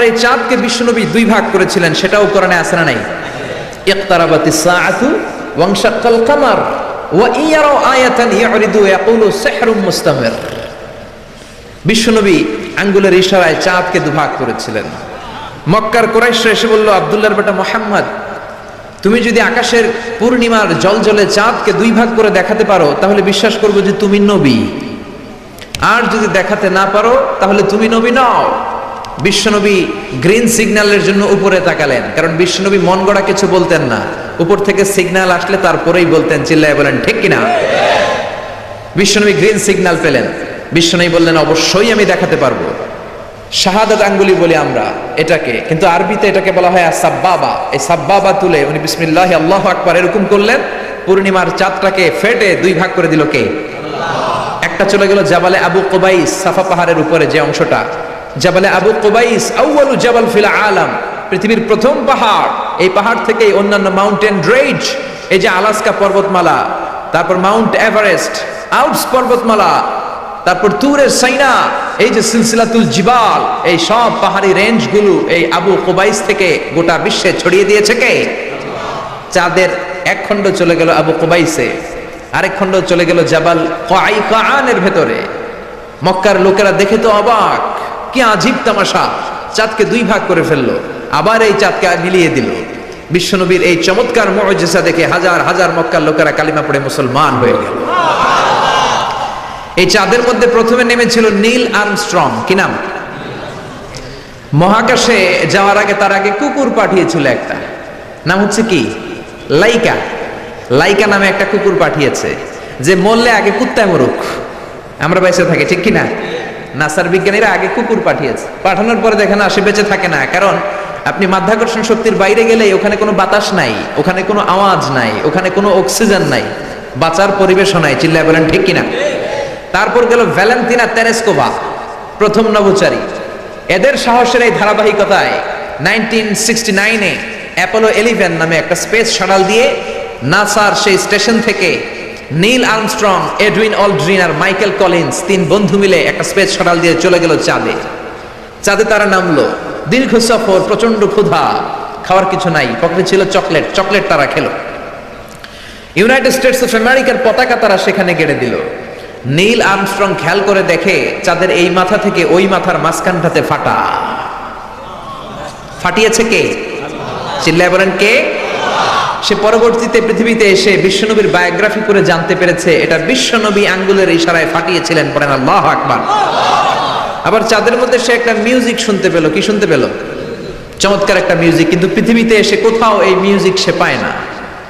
এই চাঁদকে বিশ্বনবী দুই ভাগ করেছিলেন, সেটাও কোরআনে আছে না নাই? ইকতারাবাতিস সাআতু ওয়ানশাক্কাল কামার ওয়া ইয়ারাউ আয়াতান ইউরিদু ইয়াকুলু সিহরুম মুস্তামির। বিশ্বনবী আঙ্গুলের ইশারায় চাঁদকে দুভাগ করেছিলেন। মক্কার কুরাইশরা এসে বলল, আব্দুল্লাহর বেটা মুহাম্মদ, তুমি যদি আকাশের পূর্ণিমার জলজলে চাঁদকে দুই ভাগ করে দেখাতে পারো তাহলে বিশ্বাস করবো যে তুমি নবী, আর যদি দেখাতে না পারো তাহলে তুমি নবী নও। বিশ্বনবী গ্রিন সিগন্যালের জন্য উপরে তাকালেন, কারণ বিশ্বনবী মন গড়া কিছু বলতেন না, উপর থেকে সিগন্যাল আসলে তারপরেই বলতেন। চিল্লায় বলেন ঠিক কিনা? বিশ্বনবী গ্রিন সিগন্যাল পেলেন, বিশ্বনবী বললেন অবশ্যই আমি দেখাতে পারবো। শাহাদাত আঙ্গুলি বলি আমরা এটাকে, কিন্তু আরবিতে এটাকে বলা হয় সাব্বাবা। এই সাব্বাবা তুলে উনি বিসমিল্লাহ আল্লাহু আকবার এরকম করলেন, পূর্ণিমার চাঁদটাকে ফেটে দুই ভাগ করে দিল কে? একটা চলে গেল জাবালে আবু কুবাইস, সাফা পাহাড়ের উপরে যে অংশটা, জাবালে আবু কুবাইস আউয়ালু জাবাল ফিল আলাম, পৃথিবীর প্রথম পাহাড়। এই পাহাড় থেকেই অন্যান্য মাউন্টেন রেঞ্জ, এই যে আলাস্কা পর্বতমালা, তারপর মাউন্ট এভারেস্ট, আল্পস পর্বতমালা, তারপর তুরের সাইনা, এই যে সিলসিলাতুল জিবাল, এই সব পাহাড়ি রেঞ্জগুলো এই আবু কুবাইস থেকে গোটা বিশ্বে ছড়িয়ে দিয়েছে কে? চাঁদের এক খণ্ড চলে গেল আবু কুবাইসে, আরেক খণ্ড চলে গেল জাবাল কায়কানের ভেতরে। মক্কার লোকেরা দেখে তো অবাক, কি আজীব তামাশা, চাঁদকে দুই ভাগ করে ফেললো, আবার এই চাঁদকে মিলিয়ে দিল। বিশ্বনবীর এই চমৎকার মুজিজা দেখে হাজার হাজার মক্কার লোকেরা কালিমা পড়ে মুসলমান হয়ে গেল। এই চাঁদের মধ্যে প্রথমে নেমেছিল নীল আর্মস্ট্রং। কি নাম? মহাকাশে যাওয়ার আগে তার আগে কুকুর পাঠিয়েছিল একটা, নাম হচ্ছে কি? লাইকা। লাইকা নামে একটা কুকুর পাঠিয়েছে, যে মরলে আগে কুত্তায় মরুক, আমরা বেঁচে থাকি, ঠিক কিনা? নাসার বিজ্ঞানীরা আগে কুকুর পাঠিয়েছে, পাঠানোর পরে দেখেন আসে বেঁচে থাকে না। কারণ আপনি মাধ্যাকর্ষণ শক্তির বাইরে গেলেই ওখানে কোনো বাতাস নাই, ওখানে কোনো আওয়াজ নাই, ওখানে কোনো অক্সিজেন নাই, বাঁচার পরিবেশও নাই। চিল্লায় বলেন ঠিক কিনা? তারপর গেল ভ্যালেন্টিনা তেরেস্কোভা, প্রথম নভোচারী। এদের সাহসের এই ধারাবাহিকতায় 1969-এ অ্যাপোলো 11 নামে একটা স্পেস শাটল দিয়ে নাসার সেই স্টেশন থেকে নীল আর্মস্ট্রং, এডউইন অলড্রিন আর মাইকেল কলিন্স তিন বন্ধু মিলে একটা স্পেস শাটল দিয়ে চলে গেল চাঁদে। চাঁদে তারা নামলো, দীর্ঘ সফর, প্রচন্ড ক্ষুধা, খাওয়ার কিছু নাই, পকেটে ছিল চকলেট, চকলেট তারা খেলো। ইউনাইটেড স্টেটস অফ আমেরিকার পতাকা তারা সেখানে গেড়ে দিল। নীল আর্মস্ট্রং খেয়াল করে দেখে চাঁদের এই মাথা থেকে ওই মাথার মাঝখানটাতে ফাটা। ফাটিয়েছে কে? চিল্লায় বলেন কে? সে পরবর্তীতে পৃথিবীতে এসে বিশ্বনবীর বায়োগ্রাফি করে জানতে পেরেছে এটা বিশ্বনবী আঙ্গুলের ইশারায় ফাটিয়েছিলেন। পড়েন আল্লাহু আকবার। আবার চাঁদের মধ্যে সে একটা মিউজিক শুনতে পেল। কি শুনতে পেল? চমৎকার একটা মিউজিক, কিন্তু পৃথিবীতে এসে কোথাও এই মিউজিক সে পায় না,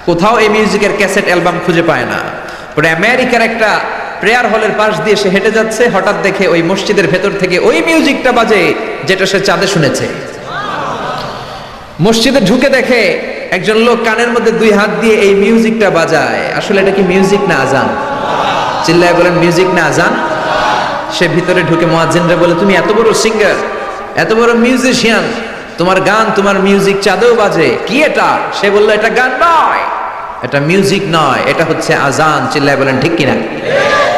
কোথাও এই মিউজিকের ক্যাসেট অ্যালবাম খুঁজে পায় না। পরে আমেরিকার একটা প্রেয়ার হলের পাশ দিয়ে সে হেঁটে যাচ্ছে, হঠাৎ দেখে ওই মসজিদের ভেতর থেকে ওই মিউজিকটা বাজে যেটা সে চাঁদে শুনেছে। মসজিদে ঢুকে দেখে একজন লোক কানের মধ্যে দুই হাত দিয়ে এই মিউজিকটা বাজায়। আসলে এটা কি মিউজিক না আজান? চিল্লায় বলেন মিউজিক না আজান? সে ভিতরে ঢুকে মুয়াজ্জিনরা বলে, তুমি এত বড় সিঙ্গার, এত বড় মিউজিশিয়ান, তোমার গান, তোমার মিউজিক চাঁদেও বাজে, কি এটা? সে বলল, এটা গান নয়, এটা মিউজিক নয়, এটা হচ্ছে আজান। চিল্লায় বলেন ঠিক কিনা?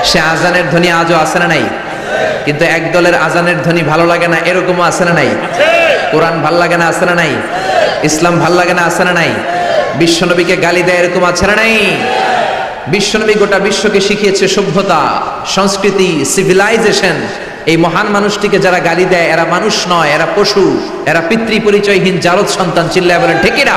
সে আজানের ধ্বনি আজও আছে না নাই? কিন্তু এক দলের আজানের ধ্বনি ভালো লাগে না, এরকমও আছে না নাই? কোরআন ভাল লাগে না, আছে না নাই? ইসলাম ভাল লাগে না, আছে না নাই? বিশ্বনবীকে গালি দেয়, এরকম আছে না নাই? বিশ্বনবী গোটা বিশ্বকে শিখিয়েছে সভ্যতা, সংস্কৃতি, সিভিলাইজেশন। এই মহান মানুষটিকে যারা গালি দেয় এরা মানুষ নয়, এরা পশু, এরা পিতৃ পরিচয়হীন জারদ সন্তান। চিল্লায় বলেন ঠিক কিনা?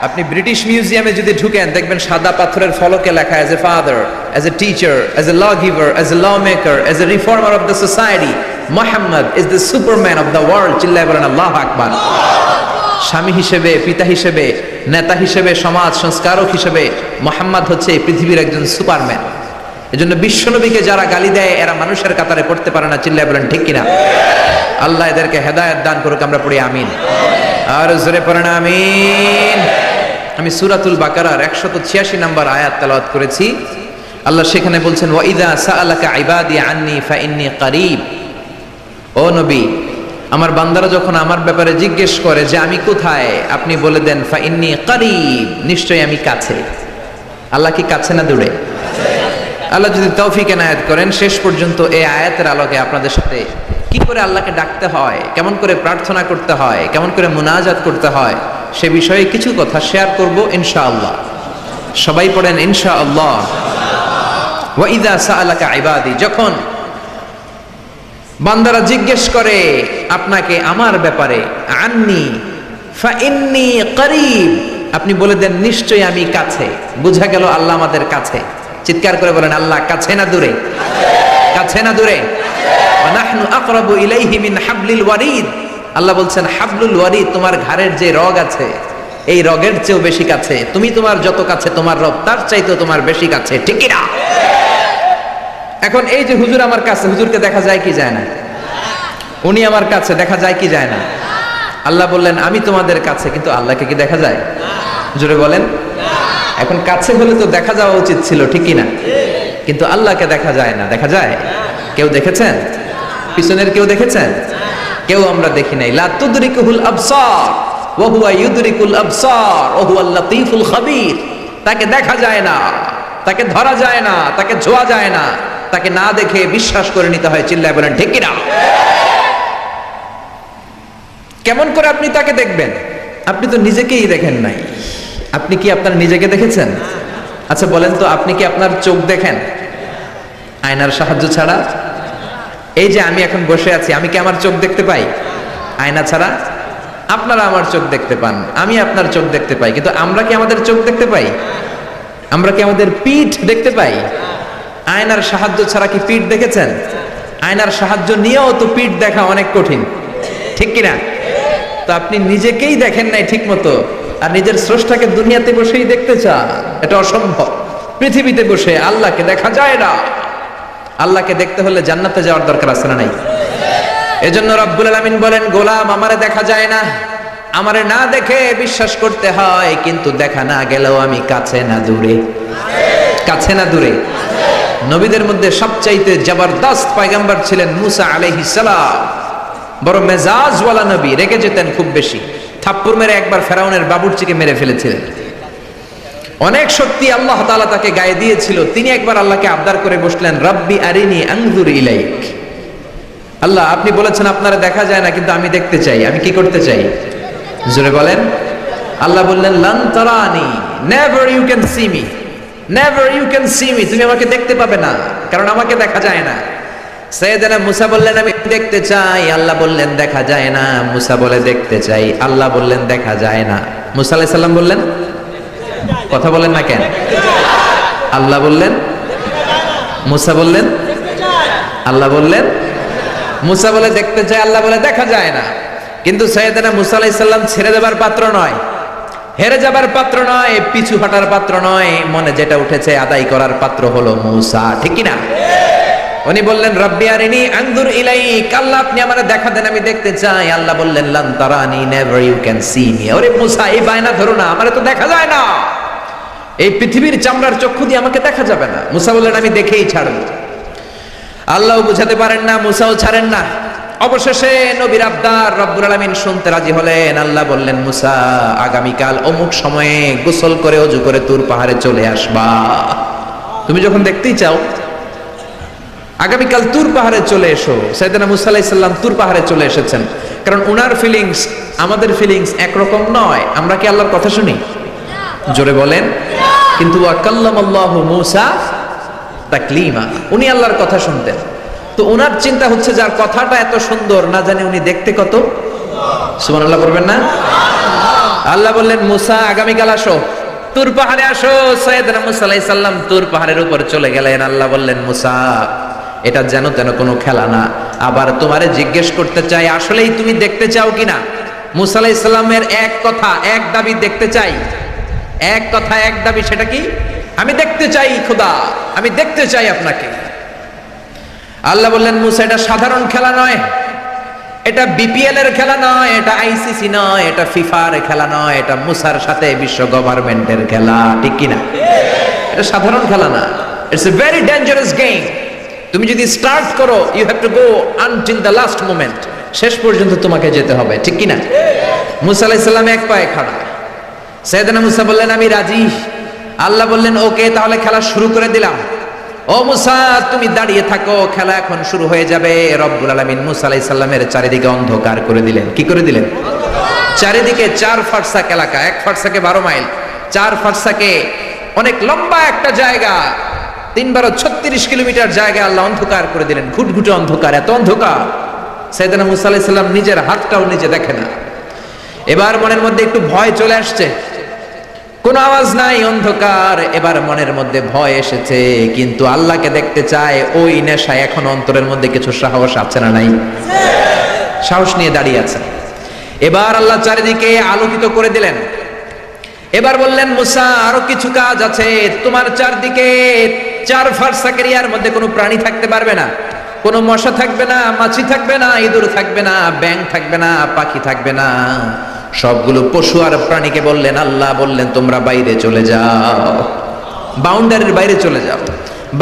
আপনি ব্রিটিশ মিউজিয়ামে যদি ঢুকেন দেখবেন সাদা পাথরের ফলকে লেখা, as a father, as a teacher, as a lawgiver, as a lawmaker, as a reformer of the society, মুহাম্মদ is the superman of the world. চিল্লায় বলেন আল্লাহু আকবার। স্বামী হিসেবে, পিতা হিসেবে, নেতা হিসেবে, সমাজ সংস্কারক হিসেবে মুহাম্মদ হচ্ছে এই পৃথিবীর একজন সুপারম্যান। এজন্য বিশ্বনবীকে যারা গালি দেয় এরা মানুষের কাতারে পড়তে পারে না। চিল্লায় বলেন ঠিক কিনা? আল্লাহ এদেরকে হেদায়েত দান করুক, আমরা পড়ি আমিন। আর জোরে পড়েন আমিন। আমি সূরাতুল বাকারার 186 নম্বর আয়াত তেলাওয়াত করেছি। আল্লাহ সেখানে বলছেন, ওয়া ইযা সাআলাকা ইবাদি আন্নী ফাইন্নী কারীব। ও নবী, আমার বান্দারা যখন আমার ব্যাপারে জিজ্ঞেস করে যে আমি কোথায়, আপনি বলে দেন ফাইন্নী কারীব, নিশ্চয়ই আমি কাছে। আল্লাহ কি কাছে না দূরে? আল্লাহ যদি তৌফিক এনায়েত করেন শেষ পর্যন্ত এই আয়াতের আলোকে আপনাদের সাথে কি করে আল্লাহকে ডাকতে হয়, কেমন করে প্রার্থনা করতে হয়, কেমন করে মুনাজাত করতে হয়, সে বিষয়ে কিছু কথা শেয়ার করব ইনশাআল্লাহ। সবাই পড়েন ইনশাআল্লাহ। ওয়া ইযা সাআলাকা ইবাদি, যখন বান্দারা জিজ্ঞেস করে আপনাকে আমার ব্যাপারে, আন্নি ফাইন্নী করিব, আপনি বলে দেন নিশ্চয়ই আমি কাছে। বুঝা গেল আল্লাহ আমাদের কাছে। চিৎকার করে বলেন আল্লাহ কাছে না দূরে? কাছে না দূরে? ওয়া নাহনু আকরাবু ইলাইহি মিন হাবলিল ওয়ারিদ, আল্লাহ বলছেন হাবলুল ওয়ারিদ, তোমার ঘাড়ের যে রগ আছে এই রগের চেয়েও বেশি কাছে। তুমি তোমার যত কাছে তোমার রব তার চাইতেও তোমার বেশি কাছে, ঠিক কি না? এখন এই যে হুজুর আমার কাছে, হুজুরকে দেখা যায় কি যায় না? উনি আমার কাছে, দেখা যায় কি যায় না? আল্লাহ বললেন আমি তোমাদের কাছে, কিন্তু আল্লাহকে কি দেখা যায়? জোরে বলেন। এখন কাছে হলে তো দেখা যাওয়া উচিত ছিল, ঠিক কি না? কিন্তু আল্লাহকে দেখা যায় না। দেখা যায়? কেউ দেখেছেন? পিছনের কেউ দেখেছেন? কেউ আমরা দেখি নাই। লা তুদরিকুহুল আবসার ওয়া হুয়া ইউদরিকুল আবসার ওয়া হুয়াল লাতীফুল খাবীর। তাকে দেখা যায় না, তাকে ধরা যায় না, তাকে ছোঁয়া যায় না, তাকে না দেখে বিশ্বাস করে নিতে হয়। চিল্লায় বলেন ঠিক কি না? কেমন করে আপনি তাকে দেখবেন? আপনি তো নিজেকেই দেখেন নাই। আপনি কি আপনার নিজেকে দেখেছেন? আচ্ছা বলেন তো, আপনি কি আপনার চোখ দেখেন আয়নার সাহায্য ছাড়া? এই যে আমি এখন বসে আছি, আমি কি আমার চোখ দেখতে পাই আয়না ছাড়া? আপনারা আমার চোখ দেখতে পান, আমি আপনার চোখ দেখতে পাই, কিন্তু আমরা কি আমাদের চোখ দেখতে পাই? আমরা কি আমাদের পিঠ দেখতে পাই? আয়নার সাহায্য ছাড়া কি পিঠ দেখেছেন? আয়নার সাহায্য নিয়েও তো পিঠ দেখা অনেক কঠিন, ঠিক কিনা? তো আপনি নিজেকেই দেখেন নাই ঠিক মতো, আর নিজের স্রষ্টাকে দুনিয়াতে বসেই দেখতে চান, এটা অসম্ভব। পৃথিবীতে বসে আল্লাহকে দেখা যায় না। আল্লাহকে দেখতে হলে জান্নাতে যাওয়ার দরকার আছে না নাই? এজন্য রব্বুল আলামিন বলেন গোলাম আমারে দেখা যায় না, আমারে না দেখে বিশ্বাস করতে হয়, কিন্তু দেখা না গেলেও আমি কাছে না দূরে। কাছে না দূরে? নবীদের মধ্যে সবচাইতে জবরদস্ত পয়গম্বর ছিলেন মুসা আলাইহিস সালাম। বড় মেজাজওয়ালা নবী, রেগে যেতেন খুব বেশি। থাপ্পড় মেরে একবার ফেরাউনের বাবুর্চিকে মেরে ফেলেছিলেন। অনেক শক্তি আল্লাহ তাআলা তাকে গায়ে দিয়েছিল। তিনি একবার আল্লাহকে আবদার করে বসলেন, রব্বি আরিনি আনজুর ইলাইক। আল্লাহ আপনি বলেছেন আপনারা দেখা যায় না, কিন্তু আমি দেখতে চাই। আমি কি করতে চাই? জোরে বলেন। আল্লাহ বললেন লান তারানি, never you can see me, never you can see me, তুমি আমাকে দেখতে পাবে না, কারণ আমাকে দেখা যায় না। সাইয়েদনা মুসা বললেন আমি দেখতে চাই, আল্লাহ বললেন দেখা যায় না। মুসা বলে দেখতে চাই, আল্লাহ বললেন দেখা যায় না। মুসা আলাইহিস সালাম বললেন, কথা বলেন না কেন? আল্লাহ বললেন, মুসা বললেন, আল্লাহ বললেন। মুসা বলে দেখতে চাই, আল্লাহ বলে দেখা যায় না। কিন্তু সাইয়েদনা মুসা আলাইহিস সালাম ছেড়ে দেবার পাত্র নয়, হেরে যাবার পাত্র নয়, পিছু হটার পাত্র নয়। মনে যেটা উঠেছে আদায় করার পাত্র হলো মুসা, ঠিক কি না? উনি বললেন রব্বি আরিনি আনজুর ইলাইক, আল্লাহ আপনি আমারে দেখা দেন, আমি দেখতে চাই। আল্লাহ বললেন লান তারানি, never you can see me. ওরে মুসা এই বায়না ধরো না, আমারে তো দেখা যায় না, এই পৃথিবীর চামড়ার চক্ষু দিয়ে আমাকে দেখা যাবে না। মুসা বললেন আমি দেখেই ছাড়ব। আল্লাহও বুঝাতে পারেন না, মুসাও ছাড়েন না। অবশেষে নবীর আবদার রব্বুল আলামিন শুনতে রাজি হলেন। আল্লাহ বললেন মুসা আগামীকাল অমুক সময়ে গোসল করে ওযু করে তুর পাহাড়ে চলে আসবা। তুমি যখন দেখতেই চাও আগামীকাল তুর পাহাড়ে চলে এসো। সাইয়েদনা মুসা আলাইহিস সালাম তুর পাহাড়ে চলে এসেছেন, কারণ উনার ফিলিংস আমাদের ফিলিংস একরকম নয়। আমরা কি আল্লাহর কথা শুনি? জোরে বলেন। কিন্তু ওয়া কাল্লামাল্লাহু মুসা তাকলিমা, উনি আল্লাহর কথা শুনতেন। তো উনার চিন্তা হচ্ছে যার কথাটা এত সুন্দর, না জানি উনি দেখতে কত সুবহানাল্লাহ করবেন না? আল্লাহ বললেন মুসা আগামীকাল আসো, তুর পাহাড়ে আসো। সাইয়েদনা মুসা আলাইহিস সালাম তুর পাহাড়ের উপর চলে গেলেন। আল্লাহ বললেন মুসা এটা যেন তেন কোনো খেলা না। আবার তোমারে জিজ্ঞেস করতে চাই, আসলেই তুমি দেখতে চাও কিনা? মুসা আলাইহিস সালামের এক কথা এক দাবি, দেখতে চাই। এক কথা এক দাবি, সেটা কি? আমি দেখতে চাই খোদা, আমি দেখতে চাই আপনাকে। আল্লাহ বললেন মুসা এটা সাধারণ খেলা নয়, এটা বিপিএল এর খেলা নয়, এটা আইসিসি নয়, এটা ফিফার খেলা নয়, এটা মুসার সাথে বিশ্ব গভর্নমেন্টের খেলা, ঠিক কিনা? এটা সাধারণ খেলা না, it's a very dangerous game. তুমি যদি স্টার্ট করো, you have to go until the last moment, শেষ পর্যন্ত তোমাকে যেতে হবে, ঠিক কিনা? মুসা আলাইহিস সালাম এক পায়ে খাড়া। সাইয়েদনা মুসা বললেন আমি রাজি। আল্লাহ বললেন ওকে, তাহলে খেলা শুরু করে দিলাম। ও মুসা তুমি দাঁড়িয়ে থাকো, খেলা এখন শুরু হয়ে যাবে। রব্বুল আলামিন মুসা আলাইহিস সালামের চারিদিকে অন্ধকার করে দিলেন। কি করে দিলেন? চারিদিকে 4 ফারসাক এলাকা, 1 ফারসাকে 12 মাইল, 4 ফারসাকে অনেক লম্বা একটা জায়গা, 3×36 কিলোমিটার জায়গা আল্লাহ অন্ধকার করে দিলেন। ঘুটঘুটে অন্ধকার, এত অন্ধকার সাইয়েদনা মুসা আলাইহিস সালাম নিজের হাতটাও নিজে দেখে না। এবার মনের মধ্যে একটু ভয় চলে আসছে, কোন আওয়াজ নাই, অন্ধকার। এবার মনের মধ্যে ভয় এসেছে, কিন্তু আল্লাহকে দেখতে চায়। ওই নেশায় এখন অন্তরের মধ্যে কিছু সাহস আছে না নাই? সাহস নিয়ে দাঁড়িয়ে আছে। এবার আল্লাহ চারিদিকে আলোকিত করে দিলেন। এবার বললেন মুসা আরো কিছু কাজ আছে, তোমার চারদিকে 4 ফারসাক এরিয়ার মধ্যে কোনো প্রাণী থাকতে পারবে না, কোনো মশা থাকবে না, মাছি থাকবে না, ইঁদুর থাকবে না, ব্যাঙ থাকবে না, পাখি থাকবে না, সবগুলো পশু আর প্রাণীকে বললেন, আল্লাহ বললেন তোমরা বাইরে চলে যাও, বাউন্ডারির বাইরে চলে যাও।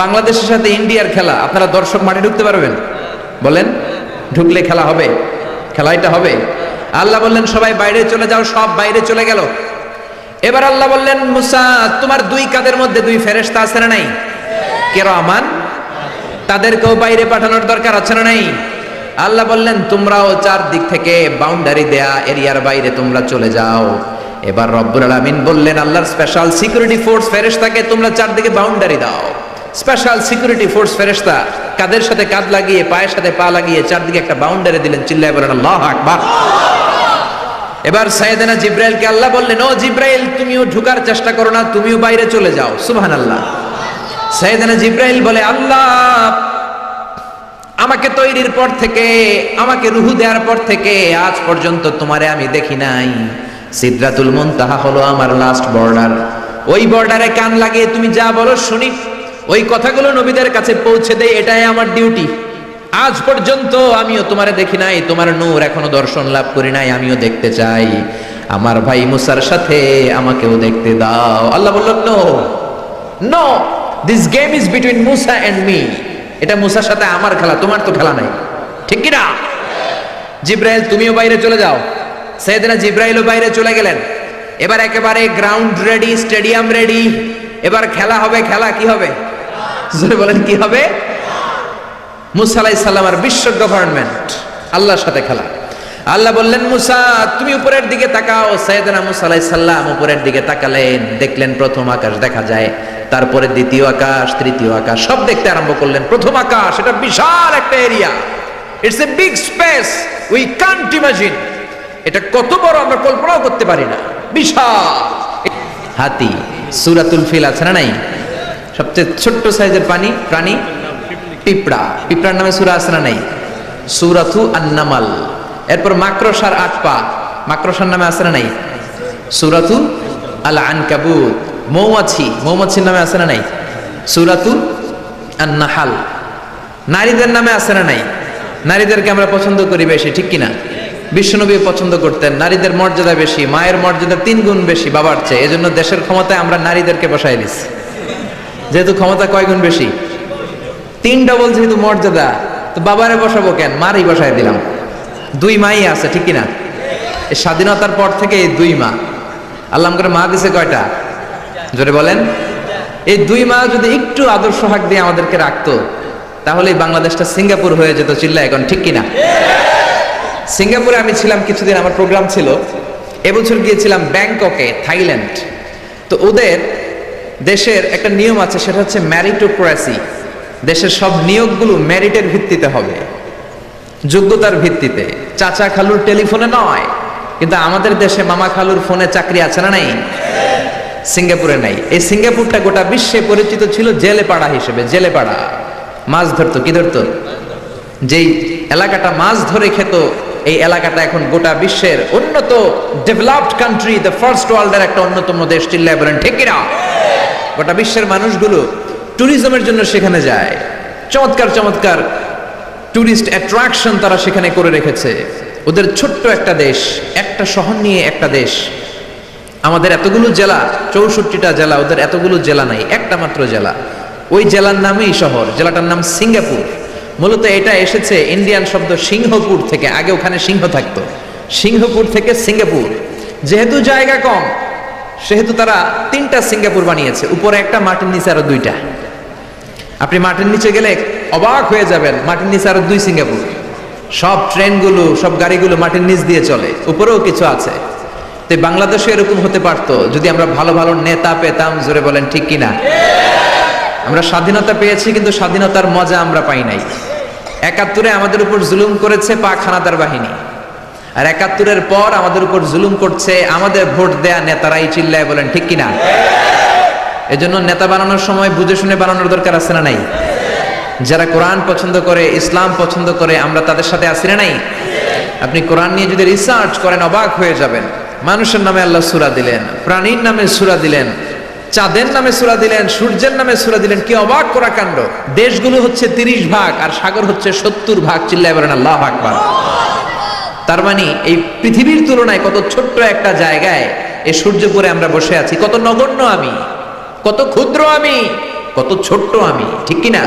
বাংলাদেশের সাথে ইন্ডিয়ার খেলা, আপনারা দর্শক মাঠে ঢুকতে পারবেন? বলেন, ঢুকলে খেলা হবে? খেলা এটা হবে? আল্লাহ বললেন সবাই বাইরে চলে যাও, সব বাইরে চলে গেল। এবার আল্লাহ বললেন মুসা তোমার 2 কাঁধের মধ্যে 2 ফেরেশতা আছে না নাই? কিরামান, তাদেরকেও বাইরে পাঠানোর দরকার আছে না নাই? আল্লাহ বললেন তোমরাও 4 দিক থেকে বাউন্ডারি দেয়া এরিয়ার বাইরে তোমরা চলে যাও। এবার রব্বুল আলামিন বললেন আল্লাহর স্পেশাল সিকিউরিটি ফোর্স ফেরেশতাকে তোমরা 4 দিকে বাউন্ডারি দাও। স্পেশাল সিকিউরিটি ফোর্স ফেরেশতা কাদের সাথে কাঁধ লাগিয়ে, পায়ের সাথে পা লাগিয়ে 4 দিকে একটা বাউন্ডারি দিলেন। চিল্লায়ে বলেন আল্লাহু আকবার। এবার সাইয়েদনা জিব্রাইলকে আল্লাহ বললেন, ও জিব্রাইল তুমিও ঢোকার চেষ্টা করো না, তুমিও বাইরে চলে যাও। সুবহানাল্লাহ। সাইয়েদনা জিব্রাইল বলে, আল্লাহ আমাকে তৈরির পর থেকে, আমাকে রূহ দেওয়ার পর থেকে আজ পর্যন্ত তোমারে আমি দেখি নাই। সিদরাতুল মুনতাহা হলো আমার লাস্ট বর্ডার, ওই বর্ডারে কান লাগিয়ে তুমি যা বলো শুনি, ওই কথাগুলো নবীদের কাছে পৌঁছে দেই, এটাই আমার ডিউটি। আজ পর্যন্ত আমিও তোমারে দেখি নাই, তোমার নূর এখনো দর্শন লাভ করি নাই, আমিও দেখতে চাই। আমার ভাই মুসার সাথে আমাকেও দেখতে দাও। আল্লাহ বললেন no no, this game is between মুসা এন্ড মি। এটা মুসার সাথে আমার খেলা, তোমার তো খেলা নাই, ঠিক কি না? জিব্রাইল তুমিও বাইরে চলে যাও। সাইয়েদনা জিব্রাইলও বাইরে চলে গেলেন। এবার একেবারে গ্রাউন্ড রেডি, স্টেডিয়াম রেডি, এবার খেলা হবে। খেলা কি হবে? জোরে বলেন কি হবে? মুসা আলাইহিস সালাম আর বিশ্ব গভর্নমেন্ট, আল্লাহর সাথে খেলা। আল্লাহ বললেন মুসা তুমি উপরের দিকে তাকাও। সাইয়েদনা মুসা আলাইহিস সালাম উপরের দিকে তাকালেন, দেখলেন প্রথম আকাশ দেখা যায়, তারপরে দ্বিতীয় আকাশ, তৃতীয় আকাশ, সব দেখতে আরম্ভ করলেন। প্রথম আকাশ, এটা বিশাল একটা area, it's a big space, we can't imagine. এটা কত বড় আমরা কল্পনাও করতে পারি না, বিশাল। হাতি, সূরাতুল ফিল আছে না নাই? সবচেয়ে ছোট্ট সাইজের প্রাণী পিঁপড়া, পিঁপড়ার নামে সূরা আছে না নাই? সূরাতু আন-নামাল। এরপর মাকড়সার 8 পা, মাকড়সার নামে আছে না নাই? সূরাতু আল-আনকাবুত। মৌমাছি, মৌমাছির নামে আছে না নাই? সূরাতু আন-নাহাল। নারীদের নামে আছে না নাই? নারীদেরকে আমরা পছন্দ করি বেশি, ঠিক কিনা? বিশ্বনবী পছন্দ করতেন, নারীদের মর্যাদা বেশি, মায়ের মর্যাদা 3 গুণ বেশি বাবার চেয়ে। এজন্য দেশের ক্ষমতায় আমরা নারীদেরকে বসাই দিছি। যেহেতু ক্ষমতা কয় গুণ বেশি, 3 ডবল যেহেতু মর্যাদা, তো বাবারে বসাবো কেন, মারই বসাই দিলাম। 2 মাই আছে, ঠিক কিনা? এই স্বাধীনতার পর থেকে এই 2 মা। আল্লাহ করে মা দিছে কয়টা? জোরে বলেন। এই 2 মা যদি একটু আদর সোহাগ দিয়ে আমাদেরকে রাখতো, তাহলে বাংলাদেশটা সিঙ্গাপুর হয়ে যেত। চিল্লা এখন, ঠিক কিনা? সিঙ্গাপুরে আমি ছিলাম কিছুদিন, আমার প্রোগ্রাম ছিল। এবছর গিয়েছিলাম ব্যাংককে, থাইল্যান্ড। তো ওদের দেশের একটা নিয়ম আছে, সেটা হচ্ছে ম্যারিটোক্রেসি। দেশের সব নিয়োগগুলো মেরিটের ভিত্তিতে হবে, যোগ্যতার ভিত্তিতে, চাচা খালুর টেলিফোনে নয়। কিন্তু আমাদের দেশে মামা খালুর ফোনে চাকরি আছে না নাই? সিঙ্গাপুরে নাই। এই সিঙ্গাপুরটা গোটা বিশ্বে পরিচিত ছিল জেলেপাড়া হিসেবে। জেলেপাড়া মাছ ধরতো, কি ধরতো? যেই এলাকাটা মাছ ধরে খেত, এই এলাকাটা এখন গোটা বিশ্বের উন্নত ডেভেলপড কান্ট্রি, দ্য ফার্স্ট ওয়ার্ল্ডের একটা অন্যতম দেশ। চিল্লায় বলেন ঠিক কিনা? গোটা বিশ্বের মানুষগুলো ট্যুরিজমের জন্য সেখানে যায়। চমৎকার চমৎকার ট্যুরিস্ট অ্যাট্রাকশন তারা সেখানে করে রেখেছে। ওদের ছোট্ট একটা দেশ, একটা শহর নিয়ে একটা দেশ। আমাদের এতগুলো জেলা, 64টা জেলা, ওদের এতগুলো জেলা নাই, একটা মাত্র জেলা। ওই জেলার নামেই শহর, জেলাটার নাম সিঙ্গাপুর। মূলত এটা এসেছে ইন্ডিয়ান শব্দ সিংহপুর থেকে, আগে ওখানে সিংহ থাকতো, সিংহপুর থেকে সিঙ্গাপুর। যেহেতু জায়গা কম, সেহেতু তারা 3টা সিঙ্গাপুর বানিয়েছে, উপরে একটা, মাটির নিচে আরো 2টা। আপনি মাটির নিচে গেলে অবাক হয়ে যাবেন, মাটির নিচে আরো 2 সিঙ্গাপুর। সব ট্রেনগুলো, সব গাড়িগুলো মাটির নিচ দিয়ে চলে, উপরেও কিছু আছে। তো বাংলাদেশে এরকম হতে পারতো যদি আমরা ভালো ভালো নেতা পেতাম। জোরে বলেন ঠিক কিনা? আমরা স্বাধীনতা পেয়েছি, কিন্তু স্বাধীনতার মজা আমরা পাই নাই। 71-এ আমাদের উপর জুলুম করেছে পাক হানাদার বাহিনী, আর 71-এর পর আমাদের উপর জুলুম করছে আমাদের ভোট দেয়া নেতারাই। চিল্লায় বলেন ঠিক কিনা? এজন্য নেতা বানানোর সময় বুঝে শুনে বানানোর দরকার আছে না নাই? যারা কোরআন পছন্দ করে, ইসলাম পছন্দ করে, আমরা তাদের সাথে আছি না নাই? আপনি কোরআন নিয়ে যদি রিসার্চ করেন অবাক হয়ে যাবেন। মানুষের নামে আল্লাহ সূরা দিলেন, প্রাণীর নামে সূরা দিলেন, চাঁদের নামে সূরা দিলেন, সূর্যের নামে সূরা দিলেন। কি অবাক করা কাণ্ড! দেশগুলো হচ্ছে 30 ভাগ আর সাগর হচ্ছে 70 ভাগ। চিল্লায় বলেন আল্লাহু আকবার। তার মানে এই পৃথিবীর তুলনায় কত ছোট্ট একটা জায়গায় এই সূর্যপুরে আমরা বসে আছি। কত নগণ্য আমি, কত ক্ষুদ্র আমি, কত ছোট্ট আমি, ঠিক কিনা?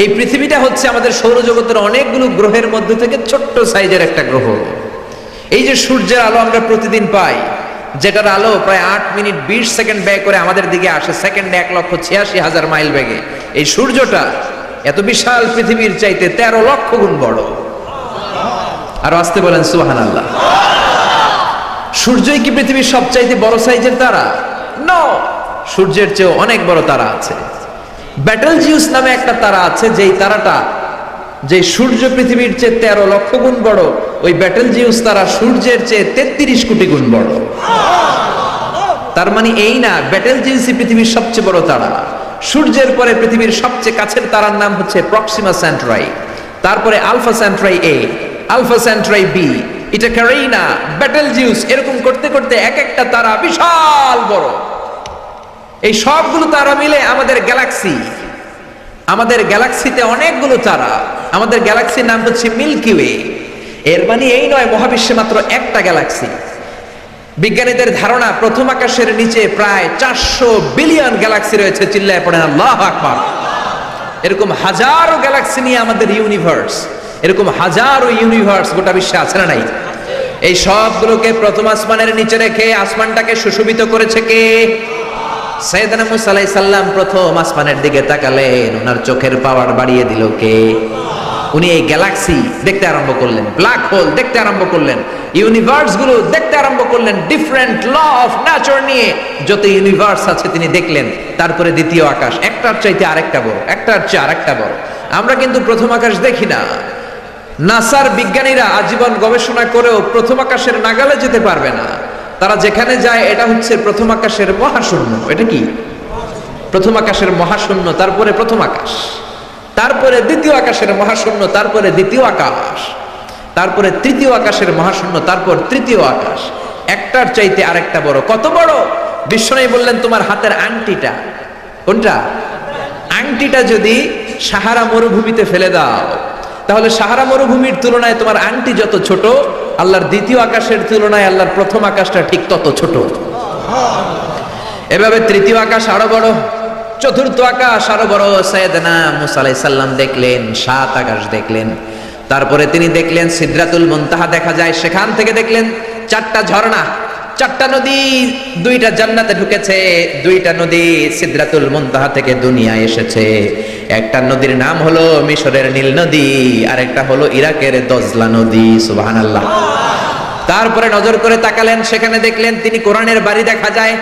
এই পৃথিবীটা হচ্ছে আমাদের সৌরজগতের অনেকগুলো গ্রহের মধ্যে থেকে ছোট্ট সাইজের একটা গ্রহ। এই যে সূর্যের আলো আমরা প্রতিদিন পাই, যেটার আলো প্রায় 8 মিনিট 20 সেকেন্ড ব্যয় করে আমাদের দিকে আসে, সেকেন্ডে 1,86,000 মাইল বেগে। এই সূর্যটা এত বিশাল পৃথিবীর চাইতে 13 লক্ষ গুণ বড়। আর আসতে বলেন সুবহানাল্লাহ। সূর্যই কি পৃথিবীর সবচাইতে বড় সাইজের তারা? নো, সূর্যের চেয়ে অনেক বড় তারা আছে। ব্যাটেলজিউস নামে একটা তারা আছে, যেই তারাটা, যে সূর্য পৃথিবীর চেয়ে 13 লক্ষ গুণ বড়, ওই ব্যাটেলজিউস তারা সূর্যের চেয়ে 33 কোটি গুণ বড়। তার মানে এই না ব্যাটেলজিউসই পৃথিবীর সবচেয়ে বড় তারা। সূর্যের পরে পৃথিবীর সবচেয়ে কাছের তারার নাম হচ্ছে প্রক্সিমা সেন্টরাই, তারপরে আলফা সেন্টরাই এ, আলফা সেন্টরাই বি, এটা ক্যারিনা, ব্যাটেলজিউস, এরকম করতে করতে এক একটা তারা বিশাল বড়। এই সবগুলো তারা মিলে আমাদের গ্যালাক্সি। আমাদের গ্যালাক্সিতে অনেকগুলো তারা। আমাদের গ্যালাক্সির নাম হচ্ছে মিল্কি ওয়ে। এর মানে এই নয় মহাবিশ্বে মাত্র একটা গ্যালাক্সি। বিজ্ঞানীদের ধারণা প্রথম আকাশের নিচে প্রায় 400 বিলিয়ন গ্যালাক্সি রয়েছে। চিল্লায় পড়েন আল্লাহু আকবার। এরকম হাজারো গ্যালাক্সি নিয়ে আমাদের ইউনিভার্স, এরকম হাজারো ইউনিভার্স গোটা বিশ্বে আছে না নাই? এই সবগুলোকে প্রথম আসমানের নিচে রেখে আসমানটাকে সুশোভিত করেছে কে? সাইয়েদনা মুসা আলাইহিস সালাম প্রথম আসমানের দিকে তাকালেন, ওনার চোখের পাওয়ার বাড়িয়ে দিল কে? উনি এই গ্যালাক্সি দেখতে আরম্ভ করলেন, ব্ল্যাক হোল দেখতে আরম্ভ করলেন, ইউনিভার্স গুলো দেখতে আরম্ভ করলেন, ডিফারেন্ট ল অফ নেচার নিয়ে যত ইউনিভার্স আছে তিনি দেখলেন। তারপরে দ্বিতীয় আকাশ, একটার চাইতে আরেকটা বড়, একটার চেয়ে আরেকটা বড়। আমরা কিন্তু প্রথম আকাশ দেখি না। নাসার বিজ্ঞানীরা আজীবন গবেষণা করেও প্রথম আকাশের নাগালে যেতে পারবে না। তারা যেখানে যায় এটা হচ্ছে প্রথম আকাশের মহাশূন্য। এটা কি? প্রথম আকাশের মহাশূন্য, তারপরে প্রথম আকাশ, তারপরে দ্বিতীয় আকাশের মহাশূন্য, তারপরে দ্বিতীয় আকাশ, তারপরে তৃতীয় আকাশের মহাশূন্য, তারপর তৃতীয় আকাশ। একটার চাইতে আরেকটা বড়। কত বড়? বিশ্বনবী বললেন তোমার হাতের আংটিটা, কোনটা? আংটিটা যদি সাহারা মরুভূমিতে ফেলে দাও, তাহলে সাহারা মরুভূমির তুলনায় তোমার আংটি যত ছোট, আল্লাহর দ্বিতীয় আকাশের তুলনায় আল্লাহর প্রথম আকাশটা ঠিক তত ছোট। এভাবে তৃতীয় আকাশ আরো বড়, চতুর্থ আকাশ আরো বড়। সাইয়েদনা মুসা আলাইহিস সালাম দেখলেন 7 আকাশ দেখলেন। তারপরে তিনি দেখলেন সিদরাতুল মুনতাহা দেখা যায়, সেখান থেকে দেখলেন 4টা ঝর্ণা, 4টা নদী, 2টা জান্নাতে ঢুকেছে, 2টা নদী সিদরাতুল মুনতাহা থেকে দুনিয়ায় এসেছে। একটা নদীর নাম হলো মিশরের নীল নদী, আর একটা হলো ইরাকের দজলা নদী। সুবহানাল্লাহ। তারপরে নজর করে তাকালেন, সেখানে দেখলেন তিনি কোরআনের বাড়ি দেখা যায়।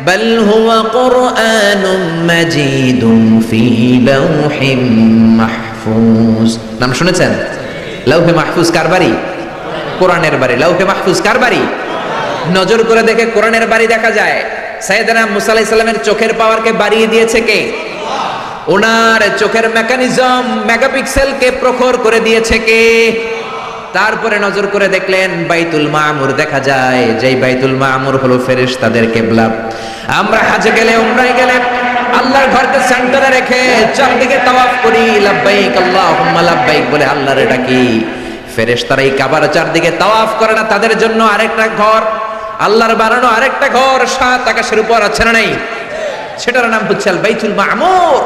বাল হুয়া কুরআনুম মাজিদুম ফি লাউহিম মাহফুজ। নাম শুনেছেন? লাউহে মাহফুজ কার বাড়ি? কোরআনের বাড়ি। লাউহে মাহফুজ কার বাড়ি? নজর করে দেখে কোরআনের বাড়ি দেখা যায়। সাইয়েদনা মুসা আলাইহিস সালামের চোখের পাওয়ারকে বাড়িয়ে দিয়েছে কে? ওনার চোখের মেকানিজম, মেগাপিক্সেলকে প্রখর করে দিয়েছে কে? তারপরে নজর করে দেখলেন বাইতুল মামুর দেখা যায়, যেই বাইতুল মামুর হলো ফেরেশতাদের কিবলা। আমরা হজে গেলে, উমরায় গেলে আল্লাহর ঘরকে সেন্টারে রেখে চারদিকে তাওয়াফ করি, লাব্বাইক আল্লাহুম্মা লাব্বাইক বলে আল্লাহরে ডাকি। ফেরেশতারা এই কাবার চারদিকে তাওয়াফ করে না, তাদের জন্য আরেকটা ঘর, আল্লাহর বানানো আরেকটা ঘর 7 আকাশের উপর আছে না নাই? সেটার নাম হচ্ছে আল বাইতুল মামুর।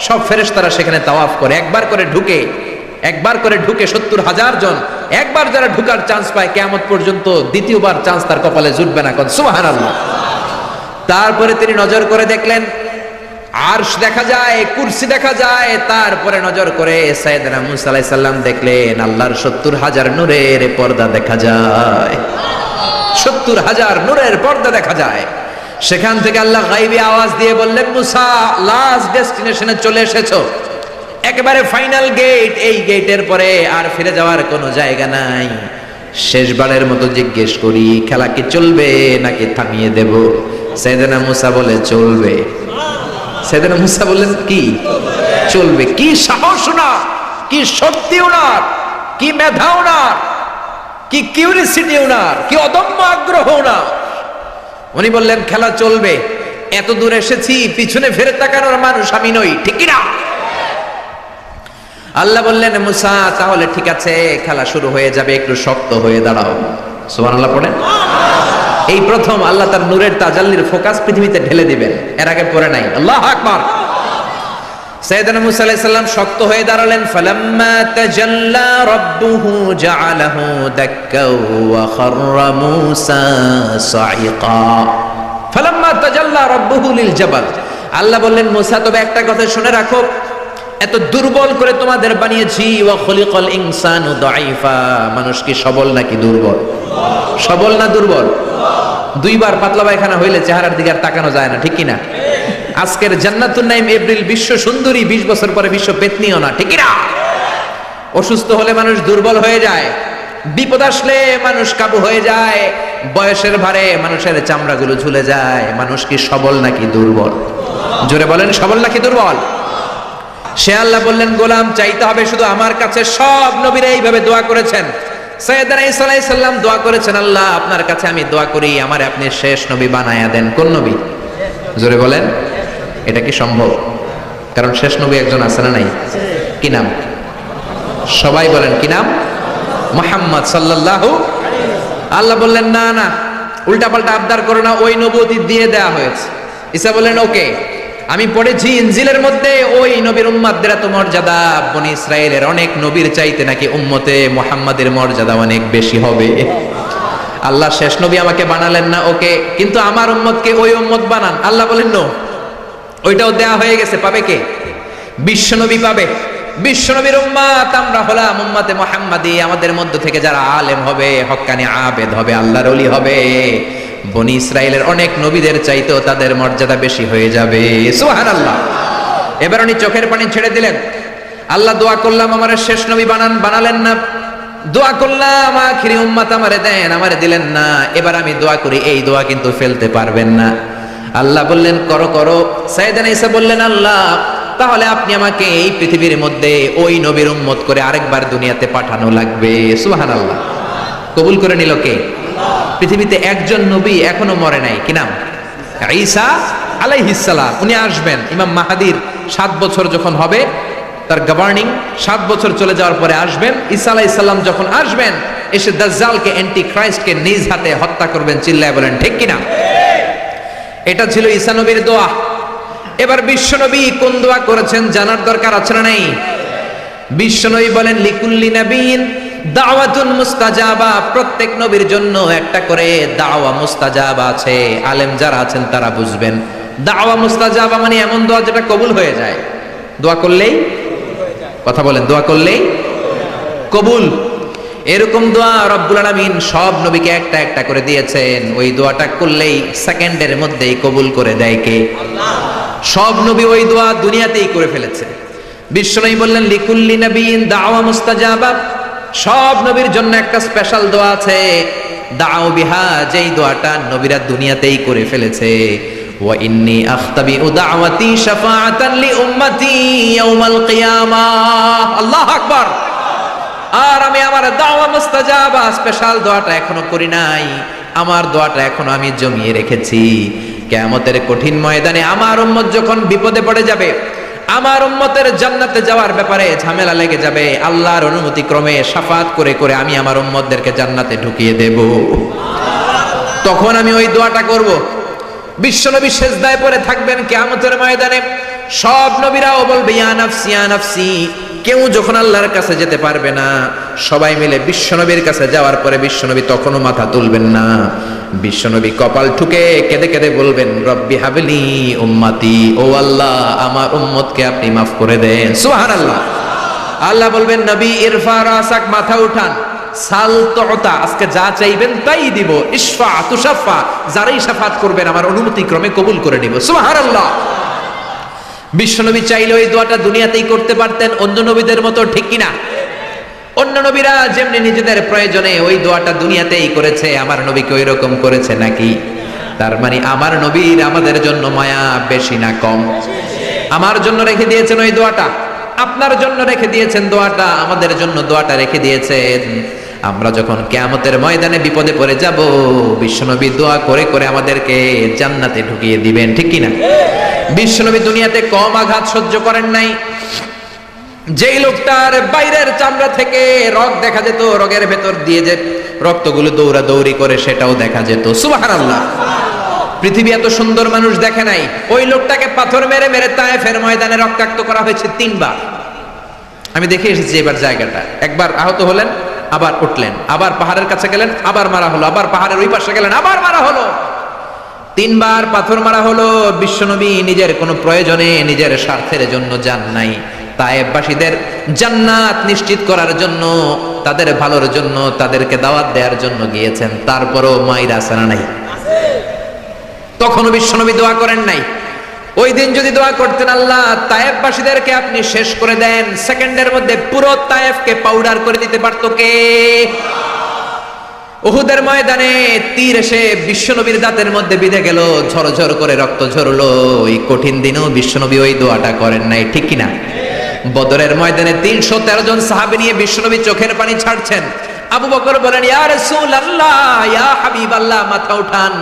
সব ফেরেশতারা সেখানে তাওয়াফ করে, একবার করে ঢুকে 70,000 জন। একবার যারা ঢুকার চান্স পায় কিয়ামত পর্যন্ত দ্বিতীয়বার চান্স তার কপালে জুটবে না। সুবহানাল্লাহ। তারপরে তিনি নজর করে দেখলেন আরশ দেখা যায়, কুরসি দেখা যায়। তারপরে নজর করে সাইয়েদনা মুসা আলাইহিস সালাম দেখলেন আল্লাহর 70,000 নূরের পর্দা দেখা যায়। 70,000 নূরের পর্দা দেখা যায়। সেখান থেকে আল্লাহ গায়বী আওয়াজ দিয়ে বললেন, মুসা, লাস্ট ডেস্টিনেশনে চলে এসেছো, একেবারে ফাইনাল গেট। এই গেটের পরে আর ফিরে যাওয়ার কোনো জায়গা নাই। শেষবারের মতো জিজ্ঞেস করি, খেলা কি চলবে নাকি থামিয়ে দেব? সাইয়েদনা মুসা বলে চলবে। সাইয়েদনা মুসা বললেন কি চলবে? কি সাহস ওনার, কি শক্তি ওনার, কি মেধা ওনার, কি কিউরিসিটি ওনার, কি অদম্য আগ্রহ ওনার। উনি বললেন খেলা চলবে। এত দূর এসেছি, পিছনে ফিরে তাকানোর মানুষ আমি নই, ঠিক কি না? আল্লাহ বললেন, মুসা তাহলে ঠিক আছে, খেলা শুরু হয়ে যাবে, একটু শক্ত হয়ে দাঁড়াও। সুবহানাল্লাহ পড়েন। এই প্রথম আল্লাহ তার নূরের তাজাল্লির ফোকাস পৃথিবীতে ঢেলে দিবেন, এর আগে পড়ে নাই। আল্লাহু আকবার। সাইয়েদনা মুসা আলাইহিস সালাম শক্ত হয়ে দাঁড়ালেন। ফালাম্মা তাজাল্লা রাব্বুহু জাআলাহু দাক্কাও ওয়া খাররা মুসা সাইকা। ফালাম্মা তাজাল্লা রাব্বুহু লিল জাবাল। আল্লাহ বললেন, মুসা তবে একটা কথা শুনে রাখো, এত দুর্বল করে তোমাদের বানিয়েছি। ওয়া খুলিকাল ইনসানু দাঈফা। মানুষ কি সবল নাকি দুর্বল? সবল না দুর্বল? দুইবার পাতলা পায়খানা হইলে চেহারার দিকে আর তাকানো যায় না, ঠিক কি না? আজকের জান্নাতুন নাইম এপ্রিল বিশ্ব সুন্দরী, 20 বছর পরে বিশ্ব পেতনিও না, ঠিক কি না? অসুস্থ হলে মানুষ দুর্বল হয়ে যায়, বিপদ আসলে মানুষ কাবু হয়ে যায়, বয়সের ভারে মানুষের চামড়াগুলো ঝুলে যায়। মানুষ কি সবল নাকি দুর্বল? জোরে বলেন, সবল নাকি দুর্বল? সে আল্লাহ বললেন, গোলাম চাইতে হবে শুধু আমার কাছে। সব নবীরা এইভাবে দোয়া করেছেন। সাইয়েদনা ঈসা আলাইহিস সালাম দোয়া করেছেন, আল্লাহ আপনার কাছে আমি দোয়া করি আমারে আপনি শেষ নবী বানায়া দেন। কোন নবী? জোরে বলেন। এটা কি সম্ভব? কারণ শেষ নবী একজন আছে না নাই? কি নাম? সবাই বলেন কি নাম? মুহাম্মদ সাল্লাল্লাহু। আল্লাহ বললেন, না না, উল্টাপাল্টা আবদার করো না, ওই নবুয়তি দিয়ে দেয়া হয়েছে। ঈসা বললেন, ওকে। আমি পড়েছি ইনজিলের মধ্যে ওই নবীর উম্মতদের এত মর্যাদা, বনি ইসরায়েলের অনেক নবীর চাইতে নাকি উম্মতে মুহাম্মাদের মর্যাদা অনেক বেশি হবে। আল্লাহ শেষ নবী আমাকে বানালেন না, ওকে, কিন্তু আমার উম্মতকে ওই উম্মত বানান। আল্লাহ বলেন, নো, ওইটাও দেয়া হয়ে গেছে। পাবে কে? বিশ্বনবী পাবে। বিশ্বনবীর উম্মত আমরা হলাম উম্মতে মুহাম্মাদি। আমাদের মধ্য থেকে যারা আলেম হবে, হক্কানি আবেদ হবে, আল্লাহর ওলি হবে, বনি ইসরায়েলের অনেক নবীদের চাইতেও তাদের মর্যাদা বেশি হয়ে যাবে। সুবহানাল্লাহ। এবার উনি চোখের পানি ছেড়ে দিলেন। আল্লাহ দোয়া করলাম আমারে শেষ নবী বানান, বানালেন না। দোয়া করলাম আখিরি উম্মত আমারে দেন, আমারে দিলেন না। এবার আমি দোয়া করি, এই দোয়া কিন্তু ফেলতে পারবেন না। আল্লাহ বললেন, করো করো। সাইয়েদনা ঈসা বললেন, আল্লাহ তাহলে আপনি আমাকে এই পৃথিবীর মধ্যে ওই নবীর উম্মত করে আরেকবার দুনিয়াতে পাঠানো লাগবে। সুবহানাল্লাহ। কবুল করে নিল কে? পৃথিবীতে একজন নবী এখনো মরে নাই। কি নাম? ঈসা আলাইহিস সালাম। উনি আসবেন। ইমাম মাহাদির 7 বছর যখন হবে, তার গভর্নিং 7 বছর চলে যাওয়ার পরে আসবেন। ঈসা আলাইহিস সালাম যখন আসবেন, এসে দাজ্জালকে, অ্যান্টি ক্রাইস্টকে নিজ হাতে হত্যা করবেন। চিল্লায় বলেন ঠিক কিনা? এটা ছিল ঈসা নবীর দোয়া। এবার বিশ্বনবী কোন দোয়া করেছেন জানার দরকার আছে না নাই? বিশ্বনবী বলেন, লিকুল্লি নাবিয়িন দাওয়াতুন মুস্তাজাবা। প্রত্যেক নবীর জন্য একটা করে দাওয়া মুস্তাজাবা আছে। আলেম যারা আছেন তারা বুঝবেন। দাওয়া মুস্তাজাবা মানে এমন দোয়া যেটা কবুল হয়ে যায়। দোয়া করলেই, কথা বলেন, দোয়া করলেই কবুল। এরকম দোয়া রব্বুল আলামিন সব নবীকে একটা একটা করে দিয়েছেন। ওই দোয়াটা করলেই সেকেন্ডের মধ্যেই কবুল করে দেয় কে? আল্লাহ। সব নবী ওই দোয়া দুনিয়াতেই করে ফেলেছে। বিশ্বনবী বললেন, লিকুল্লি নাবিয়িন দাওয়া মুস্তাজাবা। সব নবীর জন্য একটা স্পেশাল দোয়া আছে, দাও বিহা, যেই দোয়াটা নবীরা দুনিয়াতেই করে ফেলেছে। ওয়া ইন্নী আখতাবিউ দাওয়াতি শাফাআতান লি উম্মতি ইয়াউমাল কিয়ামাহ। আল্লাহু আকবার। আর আমি আমার দাওয়া মুস্তাজাবা স্পেশাল দোয়াটা এখনো করি নাই। আমার দোয়াটা এখনো আমি জমিয়ে রেখেছি। কিয়ামতের কঠিন ময়দানে আমার উম্মত যখন বিপদে পড়ে যাবে, আমার উম্মতের জান্নাতে যাওয়ার ব্যাপারে ঝামেলা লেগে যাবে, আল্লাহর অনুমতি ক্রমে শাফাত করে করে আমি আমার উম্মতদেরকে জান্নাতে ঢুকিয়ে দেব। তখন আমি ওই দোয়াটা করব। বিশ্বনবী সিজদায় পড়ে থাকবেন কিয়ামতের ময়দানে। সব নবীরাও বলবে, ইয়া নাফসি ইয়া নাফসি। কেউ যখন আল্লাহর কাছে যেতে পারবে না, সবাই মিলে বিশ্বনবীর কাছে যাওয়ার পরে বিশ্বনবী তখনও মাথা তুলবেন না। বিশ্বনবী কপাল ঠুকে কেঁদে কেঁদে বলবেন, রব্বি হাবলি উম্মতি, ও আল্লাহ আমার উম্মতকে আপনি মাফ করে দেন। সুবহানাল্লাহ। আল্লাহ বলবেন, নবী ইরফা রাসাক, মাথা উঠান, সাল তুতা, আজকে যা চাইবেন তাই দিব, ইশফা তুশাফা, যারাই শাফাত করবেন আমার অনুমতি ক্রমে কবুল করে নিব। সুবহানাল্লাহ। বিশ্বনবী চাইলে ওই দোয়াটা দুনিয়াতেই করতে পারতেন অন্য নবীদের মতো, ঠিক কিনা? অন্য নবীরা যেমনি নিজেদের প্রয়োজনে ওই দোয়াটা দুনিয়াতেই করেছে, আমার নবীকে ওই রকম করেছে নাকি? তার মানে আমার নবীর আমাদের জন্য মায়া বেশি না কম? আমার জন্য রেখে দিয়েছেন ওই দোয়াটা, আপনার জন্য রেখে দিয়েছেন দোয়াটা, আমাদের জন্য দোয়াটা রেখে দিয়েছেন। আমরা যখন কিয়ামতের ময়দানে বিপদে পড়ে যাব, বিশ্বনবী দোয়া করে করে আমাদেরকে জান্নাতে ঢুকিয়ে দিবেন, ঠিক কিনা? বিশ্বনবী দুনিয়াতে কম আঘাত সহ্য করেন নাই। যেই লোকটার বাইরের চামড়া থেকে রগ দেখা যেত, রগের ভেতর দিয়ে যে রক্তগুলো দৌড়াদৌড়ি করে সেটাও দেখা যেত। সুবহানাল্লাহ। পৃথিবী এত সুন্দর মানুষ দেখে নাই। ওই লোকটাকে পাথর মেরে মেরে তায়েফের ময়দানে রক্তাক্ত করা হয়েছে 3 বার। আমি দেখে এসেছি এবার জায়গাটা। একবার আহত হলেন, আবার উঠলেন, আবার পাহাড়ের কাছে গেলেন, আবার মারা হলো, আবার পাহাড়ের ওই পাশে গেলেন, আবার মারা হলো। 3 বার পাথর মারা হলো। বিশ্বনবী নিজের কোনো প্রয়োজনে, নিজের স্বার্থের জন্য যান নাই, তায়েফবাসীদের জান্নাত নিশ্চিত করার জন্য, তাদের ভালোর জন্য, তাদেরকে দাওয়াত দেওয়ার জন্য গিয়েছেন। তারপরও মাইরা সানা নাই, তখনও বিশ্বনবী দোয়া করেন নাই। ওই দিন যদি দোয়া করতেন, আল্লাহ তায়েফবাসীদেরকে আপনি শেষ করে দেন, সেকেন্ডের মধ্যে পুরো তায়েফকে পাউডার করে দিতে পারতো কে? উহুদের ময়দানে তীর এসে বিশ্বনবীর দাঁতের মধ্যে বিঁধে গেল, ঝরঝর করে রক্ত ঝরলো। এই কঠিন দিনেও বিশ্বনবী ওই দোয়াটা করেন নাই, ঠিক কিনা? বদরের ময়দানে 313 জন সাহাবী নিয়ে বিশ্বনবী চোখের পানি ছাড়ছেন। আবু বকর বলেন, ইয়া রাসূলুল্লাহ, ইয়া হাবিবাল্লাহ, মাথা উঠান,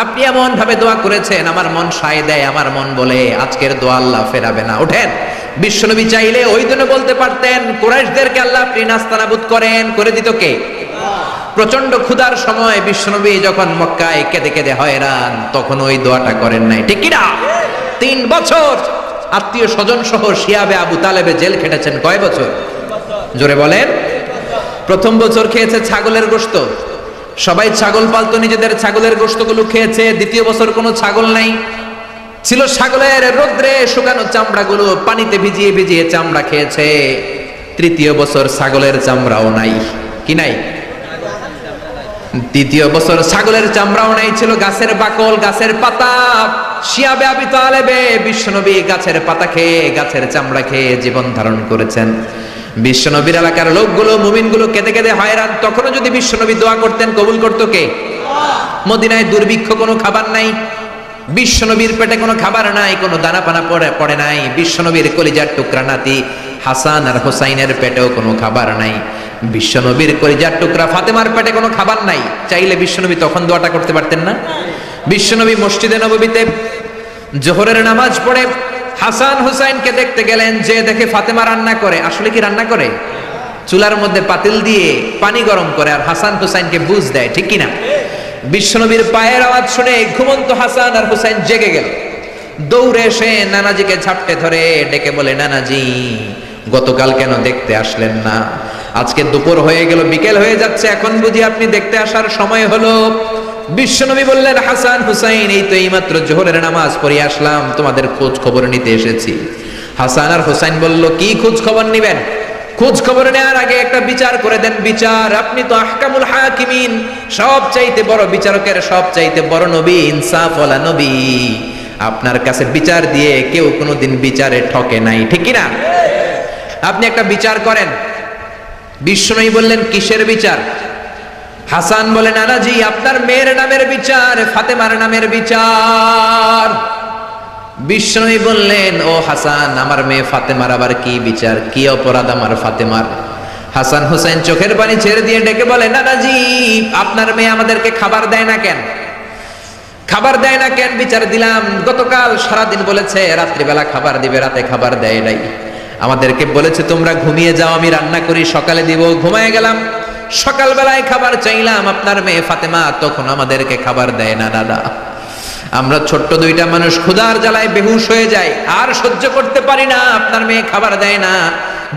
আপনি এমন ভাবে দোয়া করেছেন আমার মন সায় দেয়, আমার মন বলে আজকের দোয়া আল্লাহ ফেরাবে না, ওঠেন। বিশ্বনবী চাইলে ওই দিনে বলতে পারতেন, কুরাইশদেরকে আল্লাহ আপনি নাস্তানাবুদ করেন, করে দিত কে? প্রচন্ড ক্ষুধার সময় বিশ্বনবী যখন মক্কায় কেঁদে কেঁদে হয়রান, তখন ওই দোয়াটা করেন নাই, ঠিক কিনা? 3 বছর আত্মীয় স্বজন সহ শিয়াবে আবু তালেবে জেল খেটেছেন। কয় বছর? জোরে বলেন। প্রথম বছর খেয়েছে ছাগলের গোশত, সবাই ছাগল পালতো, নিজেদের ছাগলের গোশতগুলো খেয়েছে। দ্বিতীয় বছর কোনো ছাগল নাই, ছিল ছাগলের রোদ্রে শুকানো চামড়াগুলো, পানিতে ভিজিয়ে ভিজিয়ে চামড়া খেয়েছে। তৃতীয় বছর ছাগলের চামড়াও নাই, কি নাই? তৃতীয় বছর ছাগলের চামড়াও নাই, ছিল গাছের বাকল, গাছের পাতা। শিয়াবে আবি তালেবে বিশ্বনবী গাছের পাতা খেয়ে, গাছের চামড়া খেয়ে জীবন ধারণ করেছেন। বিশ্বনবীর এলাকার লোকগুলো, মুমিনগুলো কেঁদে কেঁদে হয়রান। তখনও যদি বিশ্বনবী দোয়া করতেন, কবুল করতো কে? মদিনায় দুর্ভিক্ষ, কোনো খাবার নাই, বিশ্বনবীর পেটে কোনো খাবার নাই, কোনো দানা পানা পড়ে নাই। বিশ্বনবীর কলিজার টুকরা নাতি হাসান আর হোসাইনের পেটেও কোনো খাবার নাই। বিশ্বনবীর কলিজার টুকরা ফাতেমার পেটে কোনো খাবার নাই। চাইলে বিশ্বনবী তখন দোয়াটা করতে পারতেন না? বিশ্বনবী মসজিদে নববীতে জোহরের নামাজ পড়ে হাসান হুসাইনকে দেখতে গেলেন, যে দেখে ফাতেমা রান্না করে। আসলে কি রান্না করে? চুলার মধ্যে পাতিল দিয়ে পানি গরম করে, আর হাসান হুসাইনকে বুঝ দেয়, ঠিক কিনা? বিশ্বনবীর পায়ের আওয়াজ শুনে ঘুমন্ত হাসান আর হুসাইন জেগে গেল। দৌড়ে এসে নানাজিকে ঝাপটে ধরে ডেকে বলে, নানাজি গতকাল কেন দেখতে আসলেন না? আজকে দুপুর হয়ে গেল, বিকেল হয়ে যাচ্ছে, এখন বুঝি আপনি দেখতে আসার সময় হলো? বিশ্বনবী বললেন, হাসান হুসাইন এই তো এইমাত্র জোহরের নামাজ পড়ে আসলাম, তোমাদের খোঁজ খবর নিতে এসেছি। হাসান আর হুসাইন বলল, কি খোঁজ খবর নিবেন? খোঁজ খবর নেওয়ার আগে একটা বিচার করে দেন। বিচার? আপনি তো আহকামুল হাকিমিন, সব চাইতে বড় বিচারকের সব চাইতে বড় নবী, ইনসাফওয়ালা নবী। আপনার কাছে বিচার দিয়ে কেউ কোনোদিন বিচারে ঠকে নাই, ঠিক কিনা? আপনি একটা বিচার করেন। বিশ্বনবী বললেন, কিসের বিচার? হাসান বলে, নানাজি আপনার মেয়ের নামের বিচার, ফাতেমার নামের বিচার। বিশ্বনবী বললেন, ও হাসান, আমার মেয়ে ফাতেমার আবার কি বিচার? কি অপরাধ আমার ফাতেমার? হাসান হুসাইন চোখের পানি ছেড়ে দিয়ে ডেকে বলে, নানাজি আপনার মেয়ে আমাদেরকে খাবার দেয় না কেন? খাবার দেয় না কেন? বিচার দিলাম, গতকাল সারাদিন বলেছে রাত্রিবেলা খাবার দিবে, রাতে খাবার দেয় নাই। আমাদেরকে বলেছে তোমরা ঘুমিয়ে যাও, আমি রান্না করি, সকালে দিব। ঘুমায় গেলাম, সকালবেলায় খাবার চাইলাম, আপনার মেয়ে ফাতেমা তখন আমাদেরকে খাবার দেয় না। দাদা, আমরা ছোট্ট 2টা মানুষ ক্ষুধার জ্বালায় বেহুশ হয়ে যায়, আর সহ্য করতে পারি না, আপনার মেয়ে খাবার দেয় না।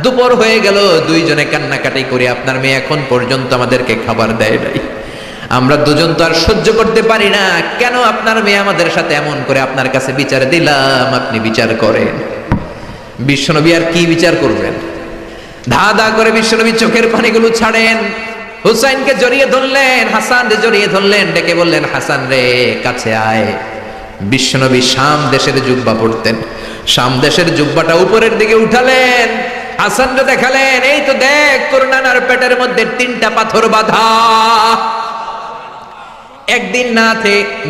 দুপুর হয়ে গেল, দুইজনে কান্নাকাটি করে আপনার মেয়ে এখন পর্যন্ত আমাদেরকে খাবার দেয় নাই। আমরা দুজন তো আর সহ্য করতে পারি না, কেন আপনার মেয়ে আমাদের সাথে এমন করে? আপনার কাছে বিচার দিলাম, আপনি বিচার করেন। বিশ্বনবী আর কি বিচার করবেন? ধা ধা করে বিশ্বনবী চোখের পানিগুলো ছাড়েন, হুসাইনকে জড়িয়ে ধরলেন, হাসানকে জড়িয়ে ধরলেন, ডেকে বললেন, হাসান রে কাছে আয়। বিশ্বনবী শাম দেশের জুব্বা পড়তেন, শাম দেশের জুব্বাটা উপরের দিকে উঠালেন, হাসানকে দেখালেন, এই তো দেখ তোর নানার পেটের মধ্যে 3টা পাথর বাঁধা। একদিন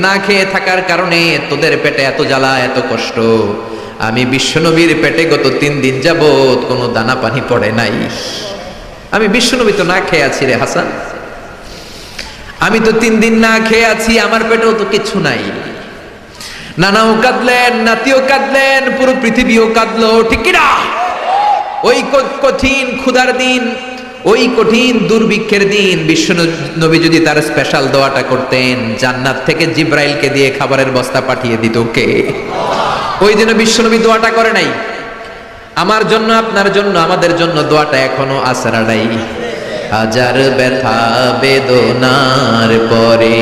না খেয়ে থাকার কারণে তোদের পেটে এত জ্বালা, এত কষ্ট। আমি বিশ্বনবীর পেটে গত 3 দিন যাবত কোনো দানা পানি পড়ে নাই। আমি বিশ্বনবী তো না খেয়ে আছি রে হাসান, আমি তো 3 দিন না খেয়ে আছি, আমার পেটেও তো কিছু নাই। নানাও কাঁদলেন, নাতিও কাঁদলেন, পুরো পৃথিবীও কাঁদলো, ঠিক কিনা? ওই কঠিন ক্ষুধার দিন, ওই কঠিন দুর্ভিক্ষের দিন বিশ্বনবী যদি তার স্পেশাল দোয়াটা করতেন, জান্নাত থেকে জিব্রাইলকে দিয়ে খাবারের বস্তা পাঠিয়ে দিত কে? ওই দিন বিশ্বনবী দোয়াটা করে নাই? আমার জন্য, আপনার জন্য, আমাদের জন্য দোয়াটা এখনো আসরা নাই। হাজার ব্যথা বেদনার পরে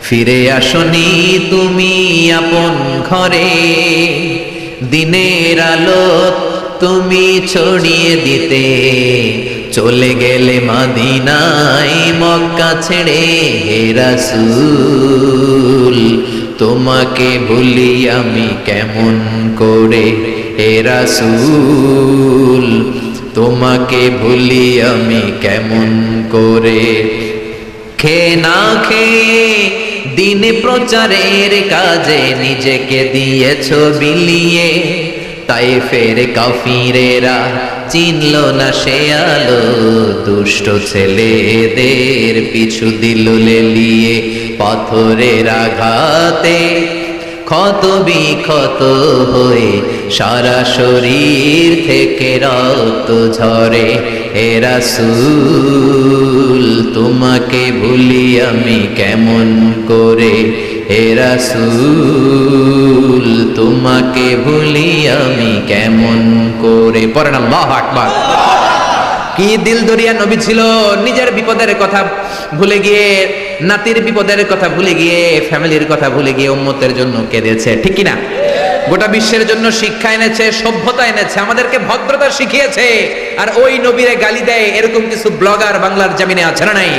ফিরে আসনি তুমি আপন ঘরে, দিনের আলো তুমি ছড়িয়ে দিতে চলে গেলে মদিনায় মক্কা ছেড়ে। হে রাসূল তোমাকে ভুলি আমি কেমন করে, হে রাসূল তোমাকে ভুলি আমি কেমন করে। খেয়ে না খেয়ে দিন প্রচারের কাজে নিজেকে দিয়েছ বিলিয়ে, তাই ফের কাফিরেরা চিনল না সে আলো, দুষ্ট ছেলেদের পিছু দিল লেলিয়ে। পাথরের আঘাতে ক্ষত বিক্ষত হয়ে সারা শরীর থেকে রক্ত ঝরে। হে রাসূল তোমাকে ভুলি আমি কেমন করে, হে রাসূল তোমাকে ভুলি আমি কেমন করে। পড়েন আল্লাহু আকবার। কি দিল দরিয়া নবী ছিল, নিজের বিপদের কথা ভুলে গিয়ে, নাতির বিপদের কথা ভুলে গিয়ে, ফ্যামিলির কথা ভুলে গিয়ে উম্মতের জন্য কেঁদেছে, ঠিক কিনা? গোটা বিশ্বের জন্য শিক্ষা এনেছে, সভ্যতা এনেছে, আমাদেরকে ভদ্রতা শিখিয়েছে। আর ওই নবীরে গালি দেয় এরকম কিছু ব্লগার বাংলার জমিনে আছে না নাই?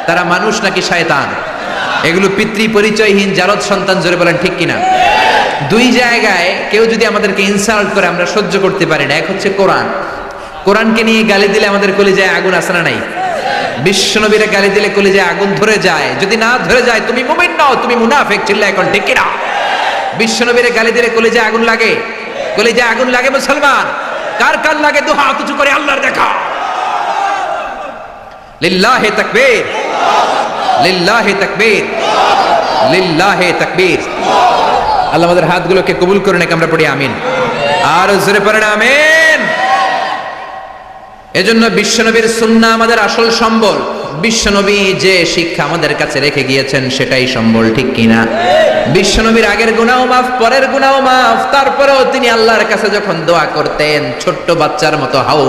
তারা মানুষ নাকি শয়তান? এগুলো পিতৃ পরিচয়হীন জারদ সন্তান, জোরে বলেন ঠিক কিনা? দুই জায়গায় কেউ যদি আমাদেরকে ইনসাল্ট করে আমরা সহ্য করতে পারি না। এক হচ্ছে কোরআন, কোরআনকে নিয়ে গালি দিলে আমাদের কলিজায় আগুন আসে না নাই? বিশ্বনবীরে গালি দিলে কলিজায় আগুন ধরে যায়, যদি না ধরে যায় তুমি মুমিন নও, তুমি মুনাফিক। চিল্লা এখন ঠিক কিনা? বিশ্বনবীরে গালি দিলে কলিজায় আগুন লাগে, কলিজায় আগুন লাগে মুসলমান। কার কার লাগে? দু হাত উঁচু করে আল্লাহর দেখা। লিল্লাহি তাকবীর, লিল্লাহি তাকবীর, লিল্লাহি তাকবীর। আল্লাহ আমাদের হাতগুলোকে কবুল করে নেক, আমরা পড়ি আমিন। আর জোরে পড়েন আমিন। এজন্য বিশ্বনবীর সুন্নাহ আমাদের আসল সম্বল। বিশ্বনবী যে শিক্ষা আমাদের কাছে রেখে গিয়েছেন সেটাই সম্বল, ঠিক কিনা? বিশ্বনবীর আগের গুনাহ মাফ, পরের গুনাহ মাফ, তারপরেও তিনি আল্লাহর কাছে যখন দোয়া করতেন ছোট্ট বাচ্চার মতো হাউ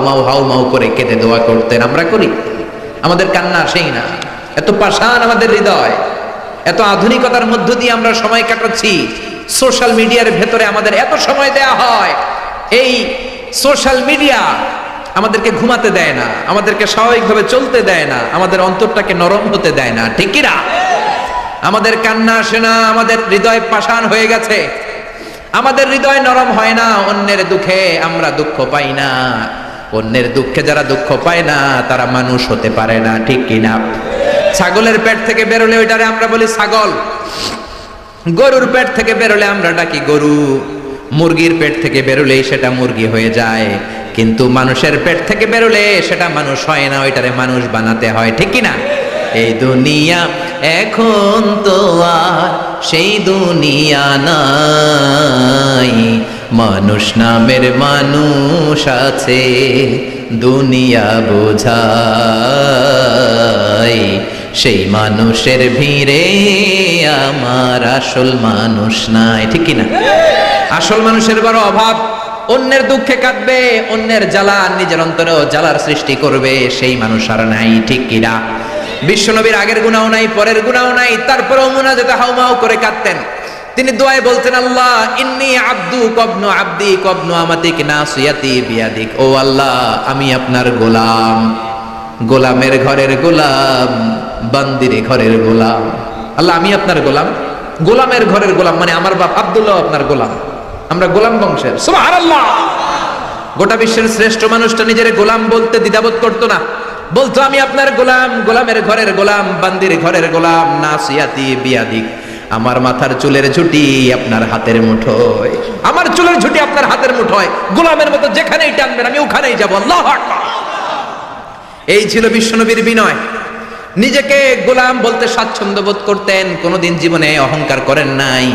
মাউ করে কেঁদে দোয়া করতেন। আমরা করি? আমাদের কান্না আসেই না। এত পাষাণ আমাদের হৃদয়, এত আধুনিকতার মধ্য দিয়ে আমরা সময় কাটাচ্ছি। সোশ্যাল মিডিয়ার ভেতরে আমাদের এত সময় দেয়া হয়। এই সোশ্যাল মিডিয়া আমাদেরকে ঘুমাতে দেয় না, আমাদেরকে স্বাভাবিকভাবে চলতে দেয় না, আমাদের অন্তরটাকে নরম হতে দেয় না, ঠিক কিনা? আমাদের কান্না আসে না, আমাদের হৃদয় পাষাণ হয়ে গেছে, আমাদের হৃদয় নরম হয় না। অন্যের দুঃখে আমরা দুঃখ পাই না, অন্যের দুঃখে যারা দুঃখ পায় না তারা মানুষ হতে পারে না, ঠিক কিনা? ছাগলের পেট থেকে বেরোলে ওইটারে আমরা বলি ছাগল, গরুর পেট থেকে বেরোলে আমরা ডাকি গরু, মুরগির পেট থেকে বেরোলেই সেটা মুরগি হয়ে যায়। কিন্তু মানুষের পেট থেকে বেরোলে সেটা মানুষ হয় না, ওইটারে মানুষ বানাতে হয়, ঠিক কিনা? এই দুনিয়া এখন তো আর সেই দুনিয়া নাই, মানুষ নামের মানুষ আছে, দুনিয়া বোঝায়। সেই মানুষের ভিড়ে আমার আসল মানুষ নাই, ঠিক কিনা? আসল মানুষের বড় অভাব। অন্যের দুঃখে কাঁদবে, অন্যের জ্বালা নিজের অন্তরেও জ্বালার সৃষ্টি করবে, সেই মানুষ আর নাই, ঠিক কিনা? বিশ্বনবীর আগের গুনাহও নাই, পরের গুনাহও নাই, তারপরেও মুনাজাতে হাউমাউ করে কাঁদতেন। তিনি দোয়ায় বলতেন, আল্লাহ ইন্নী আব্দু কবনু আব্দি কবনু আমাতিক নাসিয়াতি বিয়াদিক। ও আল্লাহ, আমি আপনার গোলাম, গোলামের ঘরের গোলাম, বান্দির ঘরের গোলাম। আল্লাহ আমি আপনার গোলাম, গোলামের ঘরের গোলাম, মানে আমার বাপ আব্দুল্লাহ আপনার গোলাম, আমরা গোলাম বংশের। সুবহানাল্লাহ। গোটা বিশ্বের শ্রেষ্ঠ মানুষটা নিজের গোলাম বলতে দ্বিধাবোধ করতো না, বলতো আমি আপনার গোলাম, গোলামের ঘরের গোলাম, বান্দির ঘরের গোলাম, নাসিয়াতি বিয়াদিক। আমার মাথার চুলের ঝুঁটি আপনার হাতের মুঠোয়, আমার চুলের ঝুঁটি আপনার হাতের মুঠোয়, গোলামের মতো যেখানেই টানবেন আমি ওখানেই যাব। আল্লাহু আকবার। এই ছিল বিশ্বনবীর বিনয়। নিজেকে গোলাম বলতে স্বাচ্ছন্দ্য বোধ করতেন, কোনোদিন জীবনে অহংকার করেন নাই।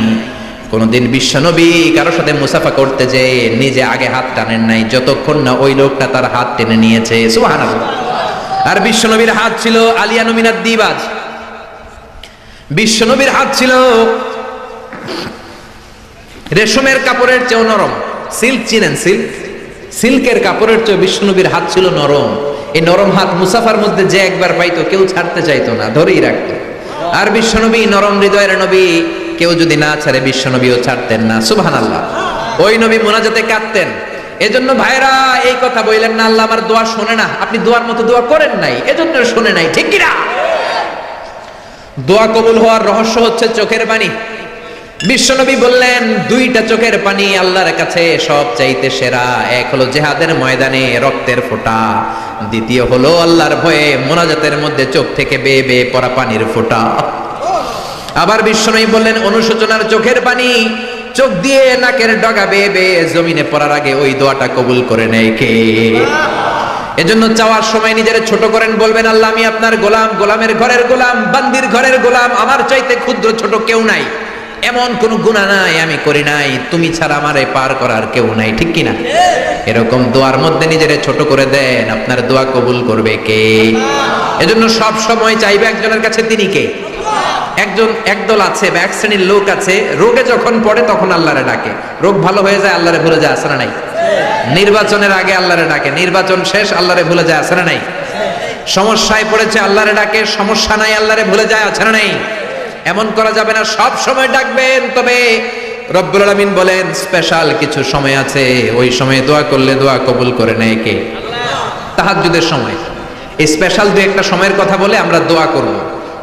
কোনোদিন বিশ্বনবী কারোর সাথে মুসাফা করতে যে নিজে আগে হাত টানেন নাই, যতক্ষণ না ওই লোকটা তার হাত টেনে নিয়েছে। সুবহানাল্লাহ। আর বিশ্বনবীর হাত ছিল আলিয়ানু মিনাদ দিবাজ। বিশ্বনবীর হাত ছিল রেশমের কাপড়ের চেয়েও নরম। সিল্ক চিনেন? সিল্ক, সিল্কের কাপড়ের চেয়ে বিশ্বনবীর হাত ছিল নরম। এই নরম হাত মুসাফার মধ্যে যে একবার পাইতো কেউ ছাড়তে চাইতো না, ধরেই রাখতো। আর বিশ্বনবী নরম হৃদয়ের নবী, কেউ যদি না ছাড়ে বিশ্বনবীও ছাড়তেন না। সুবহানাল্লাহ। ওই নবী মুনাজাতে কাঁদতেন। এজন্য ভাইরা এই কথা বললেন না আল্লাহ আমার দোয়া শোনে না, আপনি দোয়ার মতো দোয়া করেন নাই, এজন্য শোনে নাই, ঠিক কিনা? দোয়া কবুল হওয়ার রহস্য হচ্ছে চোখের পানি। বিশ্বনবী বললেন দুইটা চোখের পানি আল্লাহর কাছে সব চাইতে সেরা। এক হলো জিহাদের ময়দানে রক্তের ফোঁটা, দ্বিতীয় হলো আল্লাহর ভয়ে মোনাজাতের মধ্যে চোখ থেকে বেয়ে বেয়ে পড়া পানির ফোঁটা। আবার বিশ্বনবী বললেন অনুশোচনার চোখের পানি, চোখ দিয়ে নাকের ডগা বেয়ে বেয়ে জমিনে পড়ার আগে ওই দোয়াটা কবুল করে নেয় কে? এজন্য চাওয়ার সময় নিজের ছোট করেন, বলবেন আল্লাহ আমি আপনার গোলাম, গোলামের ঘরের গোলাম, বান্দির ঘরের গোলাম, আমার চাইতে ক্ষুদ্র ছোট কেউ নাই, এমন কোন গুনাহ নাই আমি করি নাই, তুমি ছাড়া আমারে পার করার কেউ নাই, ঠিক কিনা? এরকম দোয়ার মধ্যে নিজেরে ছোট করে দেন, আপনার দোয়া কবুল করবে কে? এজন্য সব সময় চাইবে একজনের কাছে, তিনি কে? একদল আছে বা এক শ্রেণীর লোক আছে, রোগে যখন পড়ে তখন আল্লাহরে ডাকে, রোগ ভালো হয়ে যায় আল্লাহরে ভুলে যায়, আছে না নাই? নির্বাচনের আগে আল্লাহরে ডাকে, নির্বাচন শেষ আল্লাহরে ভুলে যায়, আছে না নাই? সমস্যায় পড়েছে আল্লাহরে ডাকে, সমস্যা নাই আল্লাহরে ভুলে যায়, আছে না নাই? এমন করা যাবে না, সব সময় ডাকবেন। তবে রব্বুল আলামিন বলেন স্পেশাল কিছু সময় আছে, ওই সময়ে দোয়া করলে দোয়া কবুল করে নেয় কে? তাহাজ্জুদের সময়। এই স্পেশাল দুই একটা সময়ের কথা বলে আমরা দোয়া করব।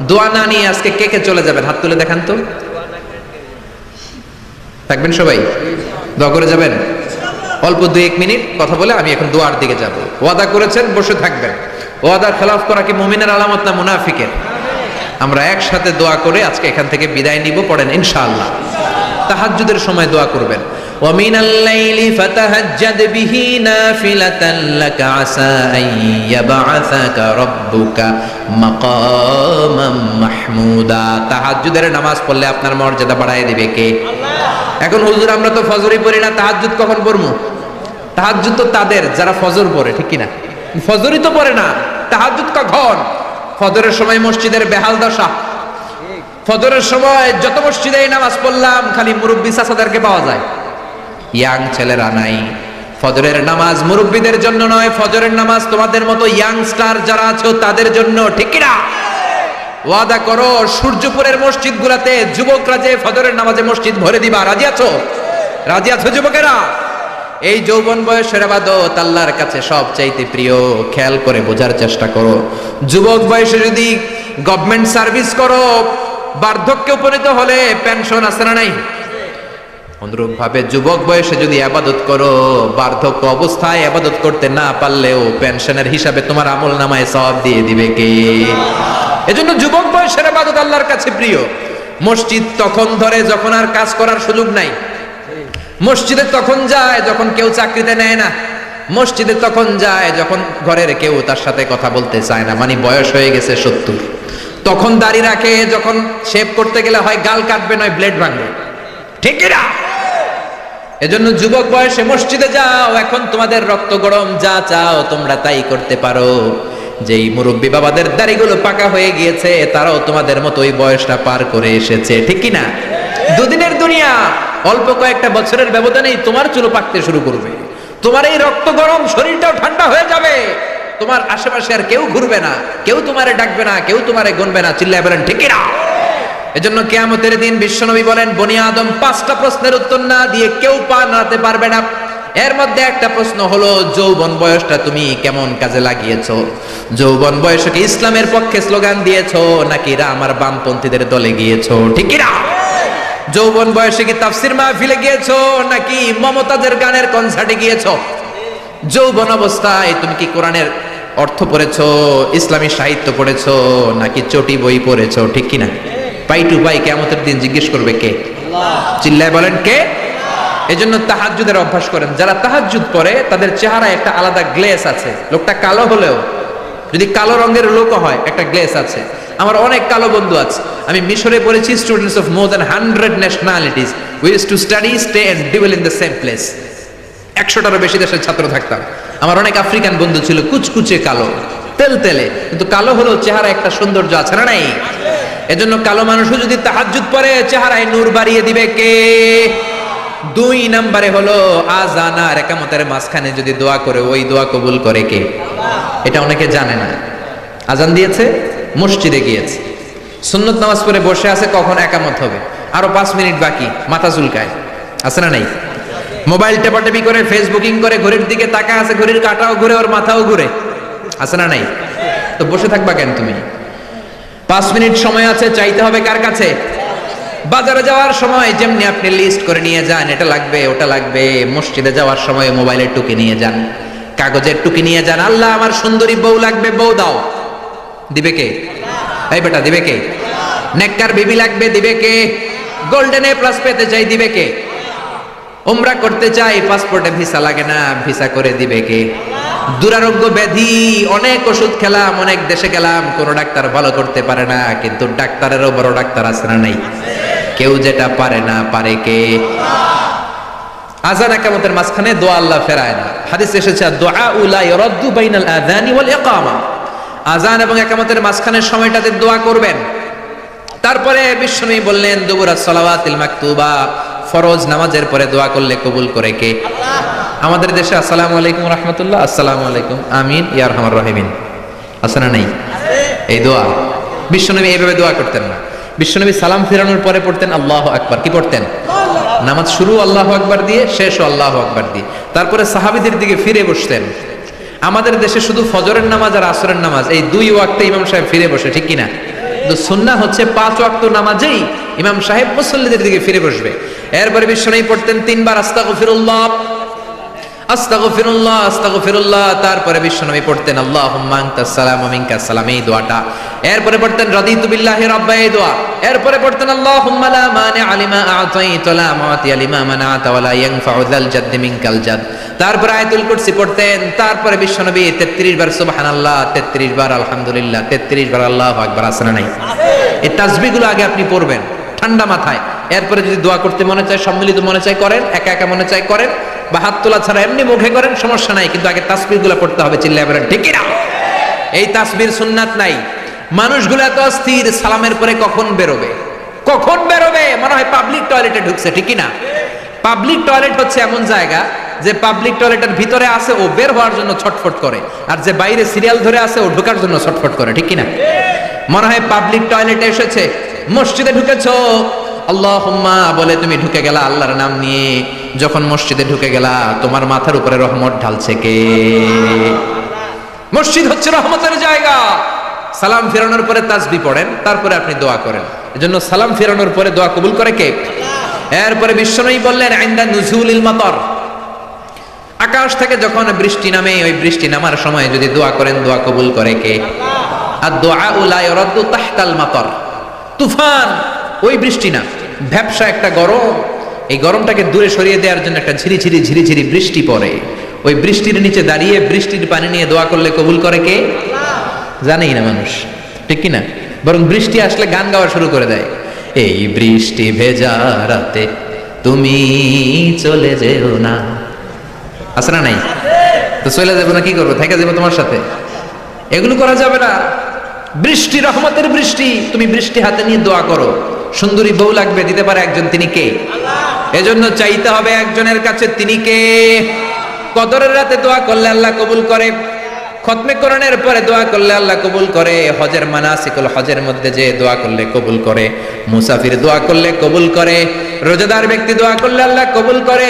দোয়া না নিয়ে আজকে কে কে চলে যাবেন? হাত তুলে দেখান তো। থাকবেন সবাই? দোয়া করে যাবেন? অল্প 2-1 মিনিট কথা বলে আমি এখন দোয়ার দিকে যাব। ওয়াদা করেছেন বসে থাকবেন। ওয়াদার খেলাফ করা কি মুমিনের আলামত না মুনাফিকের? আমরা একসাথে দোয়া করে আজকে এখান থেকে বিদায় নিব। পড়েন ইনশাআল্লাহ। তাহাজ্জুদের সময় দোয়া করবেন। ওয়া মিনাল লাইলি ফাতাহাজ্জাদ বিহি নাফিলাতান লাকা আসা আন ইয়াবআসাকা রাব্বুকা মাকামাম মাহমুদা। তাহাজ্জুদের নামাজ পড়লে আপনার মর্যাদা বাড়ায় দিবে কে? আল্লাহ। এখন হুজুর আমরা তো ফজরই পড়ি না, তাহাজ্জুদ কখন পড়মু? তাহাজ্জুদ তো তাদের যারা ফজর পড়ে, ঠিক কি না? ফজরই তো পড়ে না, তাহাজ্জুদ কখন? ফজরের সময় মসজিদের বেহাল দশা। ফজরের সময় যত মসজিদে নামাজ পড়লাম খালি মুরব্বী চাচাদেরকে পাওয়া যায়, ইয়াং ছেলেরা নাই। ফজরের নামাজ মুরব্বীদের জন্য নয়, ফজরের নামাজ তোমাদের মতো ইয়াংস্টার যারা আছো তাদের জন্য, ঠিক কিনা? ওয়াদা করো সূর্যপুরের মসজিদগুলোতে যুবকরা যে ফজরের নামাজে মসজিদ ভরে দিবা, রাজি আছো? রাজি আছো যুবকেরা? এই যৌবন বয়সের ইবাদত আল্লাহর কাছে সবচাইতে প্রিয়। খেয়াল করে বোঝার চেষ্টা করো। যুবক বয়সে যদি গভর্নমেন্ট সার্ভিস করো, বার্ধক্যে উপনীত হলে পেনশন আছে না নাই? অনুরূপ ভাবে যুবক বয়সে যদি ইবাদত করো, বার্ধক্য অবস্থায় ইবাদত করতে না পারলেও পেনশনের হিসাবে তোমার আমলনামায় সওয়াব দিয়ে দিবে কে? এজন্য যুবক বয়সের ইবাদত আল্লাহর কাছে প্রিয়। মসজিদ তখন ধরে যখন আর কাজ করার সুযোগ নাই। মসজিদে তখন যায় যখন কেউ চাকরিতে নেয় না। মসজিদে তখন যায় যখন ঘরের কেউ তার সাথে কথা বলতে চায় না, মানে বয়স হয়ে গেছে 70। তখন দাড়ি রাখে, যখন শেভ করতে গেলে হয় গাল কাটবে নয় ব্লেড ভাঙবে, ঠিক কিনা? এজন্য যুবক বয়সে মসজিদে যাও। এখন তোমাদের রক্ত গরম, যা চাও তোমরা তাই করতে পারো। যেই মুরব্বী বাবাদের দাড়িগুলো পাকা হয়ে গিয়েছে তারাও তোমাদের মতো ওই বয়সটা পার করে এসেছে, ঠিক কিনা? দুদিনের দুনিয়া, অল্প কয়েকটা বছরের ব্যবধানেই তোমার চুল পাকতে শুরু করবে, তোমার এই রক্ত গরম শরীরটাও ঠান্ডা হয়ে যাবে, তোমার আশেপাশে আর কেউ ঘুরবে না, কেউ তোমারে ডাকবে না, কেউ তোমারে গুনবে না। চিল্লায় বলেন ঠিক না? এজন্য কিয়ামতের দিন বিশ্বনবী বলেন, বনি আদম 5টা প্রশ্নের উত্তর না দিয়ে কেউ পা নাড়াতে পারবে না। এর মধ্যে একটা প্রশ্ন হলো, যৌবন বয়সটা তুমি কেমন কাজে লাগিয়েছো? যৌবন বয়সে কি ইসলামের পক্ষে স্লোগান দিয়েছো নাকি আমার বামপন্থীদের দলে গিয়েছো? ঠিক না? যৌবন বয়সে কি তাফসির মাহফিলে গিয়েছো নাকি মমতাজের গানের কনসার্টে গিয়েছো? যৌবন অবস্থায় তুমি কি কোরআনের অর্থ পড়েছো, ইসলামী সাহিত্য পড়েছো নাকি চটি বই পড়েছো? ঠিক কিনা? পাই টু পাই কিয়ামতের দিন জিজ্ঞেস করবে কে? আল্লাহ। চিল্লায় বলেন কে? এজন্য তাহাজ্জুদের অভ্যাস করেন। যারা তাহাজ্জুদ পড়ে তাদের চেহারায় একটা আলাদা গ্লেস আছে। লোকটা কালো হলেও, যদি কালো রঙের লোক হয়, একটা গ্লেস আছে। আমার অনেক কালো বন্ধু আছে। আমি মিশরে পড়েছি, students of more than 100 nationalities, we used to study, stay and dwell in the same place. 100টারও বেশি দেশের ছাত্র থাকতাম। আমার অনেক আফ্রিকান বন্ধু ছিল, কুচকুচে কালো, তেলতেলে, কিন্তু কালো হলেও চেহারা একটা সৌন্দর্য আছে না নাই? এজন্য কালো মানুষও যদি তাহাজ্জুদ পড়ে চেহারায় নূর বাড়িয়ে দিবে কে? 2 নম্বরে হলো আযান আর ইকামতের মাঝখানে যদি দোয়া করে, ওই দোয়া কবুল করে কে? এটা অনেকে জানে না। আযান দিয়েছে, মসজিদে গিয়েছে, সুন্নত নামাজ পড়ে বসে আছে, কখন ইকামত হবে, আরো 5 মিনিট বাকি, মাথা চুলকায়, আছে না নাই? মোবাইল টেপাটেপি করে, ফেসবুকিং করে, ঘড়ির দিকে তাকা আছে, ঘড়ির কাঁটাও ঘুরে, ওর মাথাও ঘুরে, আছে না নাই? তো বসে থাকবা কেন তুমি? 5 মিনিট সময় আছে, চাইতে হবে কার কাছে? বাজারে যাওয়ার সময় যেমনি আপনি লিস্ট করে নিয়ে যান, এটা লাগবে ওটা লাগবে, মসজিদে যাওয়ার সময় মোবাইলের টুকি নিয়ে যান, কাগজের টুকি নিয়ে যান। আল্লাহ আমার সুন্দরী বউ লাগবে, বউ দাও, দিবে কে? এই বেটা, দিবে কে? নেককার বিবি লাগবে, দিবে কে? গোল্ডেন এ প্লাস পেতে চাই, দিবে কে? উমরা করতে চাই, পাসপোর্টে ভিসা লাগে না, ভিসা করে দিবে কে? দুরারোগ্য ব্যাধি, অনেক ওষুধ খেলাম, অনেক দেশে গেলাম, কোন ডাক্তার ভালো করতে পারে না, কিন্তু ডাক্তারেরও বড় ডাক্তার আছে না নাই? কেউ যেটা পারে না, পারে কে? আযান ইকামতের মাঝখানে দোয়া আল্লাহ ফেরায় না। হাদিস এসেছে, দুআ লা ইরাদ্দু বাইনাল আযানি ওয়াল ইকামা। আযান এবং ইকামতের মাঝখানের সময়টাতে দোয়া করবেন। তারপরে বিশ্বনবী বললেন, দুবুরাস সালাওয়াতিল মাকতুবা, ফরজ নামাজের পরে দোয়া করলে কবুল করে কে? আল্লাহ। আমাদের দেশে আসসালামু আলাইকুম রাহমাতুল্লাহ, আসসালামু আলাইকুম, আমিন ইয়া আরহামার রাহিমিন, আছে না নাই? এই দোয়া বিশ্বনবী এইভাবে দোয়া করতেন না। বিশ্বনবী সালাম ফেরানোর পরে পড়তেন আল্লাহু আকবার। কি পড়তেন? নামাজ শুরু আল্লাহু আকবার দিয়ে, শেষও আল্লাহু আকবার দিয়ে। তারপরে সাহাবীদের দিকে ফিরে বসতেন। আমাদের দেশে শুধু ফজরের নামাজ আর আসরের নামাজ, এই 2 ওয়াক্তে ইমাম সাহেব ফিরে বসে, ঠিক কিনা? তো সুন্নাহ হচ্ছে 5 ওয়াক্ত নামাজেই ইমাম সাহেব মুসল্লিদের দিকে ফিরে বসবে। এরপরে বিশ্বনবী পড়তেন 3 বার আস্তাগফিরুল্লাহ, আস্তাগফিরুল্লাহ, আস্তাগফিরুল্লাহ। তারপরে বিশ্বনবী পড়তেন আল্লাহুম্মা আনতাস সালাম ওয়া মিনকাস সালাম, এই দোয়াটা। এরপরে পড়তেন রাদিতু বিল্লাহি রাব্বা, এই দোয়া। এরপরে পড়তেন আল্লাহুম্মা লা মানিআ লিমা আ'তাইতা ওয়া লা মু'তিয়া লিমা মানা'তা ওয়া লা ইয়ানফা'ু যাল জাদ্দি মিনকাল জাদ। তারপরে আয়াতুল কুরসি পড়তেন। তারপরে বিশ্বনবী 33 বার সুবহানাল্লাহ, 33 বার আলহামদুলিল্লাহ, 33 বার আল্লাহু আকবার, আছে না নাই? এই তাসবিহগুলো আগে আপনি পড়বেন ঠান্ডা মাথায়। এরপরে যদি দোয়া করতে মনে চায়, সম্মিলিত মনে চায় করেন, একা একা মনে চায় করেন, বা হাত তোলা ছাড়া এমনি মুখে করেন, সমস্যা নাই, কিন্তু আগে তাসবিহগুলো পড়তে হবে। চিল্লায় বলেন ঠিক কি না? এই তাসবির সুন্নাত নাই। মানুষগুলো এত অস্থির, সালামের পরে কখন বেরোবে, কখন বেরোবে, মনে হয় পাবলিক টয়লেটে ঢুকছে, ঠিক কি না? পাবলিক টয়লেট হচ্ছে এমন জায়গা যে পাবলিক টয়লেটের ভিতরে আছে, ও বের হওয়ার জন্য ছটফট করে, আর যে বাইরে সিরিয়াল ধরে আছে, ও ঢোকার জন্য ছটফট করে, ঠিক কি না? মনে হয় পাবলিক টয়লেটে এসেছে, মসজিদে ঢুকেছো, আল্লাহুম্মা বলে তুমি ঢুকে গেলা আল্লাহর নাম নিয়ে। যখন মসজিদে ঢুকে গেলা, তোমার মাথার উপরে রহমত ঢালছে কে? মসজিদ হচ্ছে রহমতের জায়গা। সালাম ফেরানোর পরে তাসবিহ পড়েন, তারপরে আপনি দোয়া করেন। এজন্য সালাম ফেরানোর পরে দোয়া কবুল করে কে? এরপরে বিশ্বনবী বললেন ইনদা নুজুলিল মাতার, আকাশ থেকে যখন বৃষ্টি নামে, ওই বৃষ্টি নামার সময় যদি দোয়া করেন, দোয়া কবুল করে কে? আর দোয়া লা ইরাদ্দু তাহতাল মাতার, তুফান, ওই বৃষ্টি না, ভ্যাপসা একটা গরম, এই গরমটাকে দূরে সরিয়ে দেওয়ার জন্য একটা ঝিরিঝিরি ঝিরিঝিরি বৃষ্টি পড়ে। ওই বৃষ্টির নিচে দাঁড়িয়ে বৃষ্টির পানি নিয়ে দোয়া করলে কবুল করে কে? জানেই না মানুষ, ঠিক কি না? বরং বৃষ্টি আসলে গান গাওয়া শুরু করে দেয়, এই বৃষ্টি ভেজা রাতে তুমি চলে যেও না, আছে না নাই? তো চলে যাবো না, কি করবো, থেকে যাবো তোমার সাথে? এগুলো করা যাবে না। বৃষ্টি রহমতের বৃষ্টি, তুমি বৃষ্টি হাতে নিয়ে দোয়া করো। সুন্দরী বউ লাগবে, দিতে পারে একজন, তিনি কে? আল্লাহ। এজন্য চাইতে হবে একজনের কাছে, তিনি কে? কদরের রাতে দোয়া করলে আল্লাহ কবুল করে, খতমে কোরআনের পরে দোয়া করলে আল্লাহ কবুল করে, হজের মানাসিকুল হজের মধ্যে যে দোয়া করলে কবুল করে, মুসাফির দোয়া করলে কবুল করে, রোজাদার ব্যক্তি দোয়া করলে আল্লাহ কবুল করে,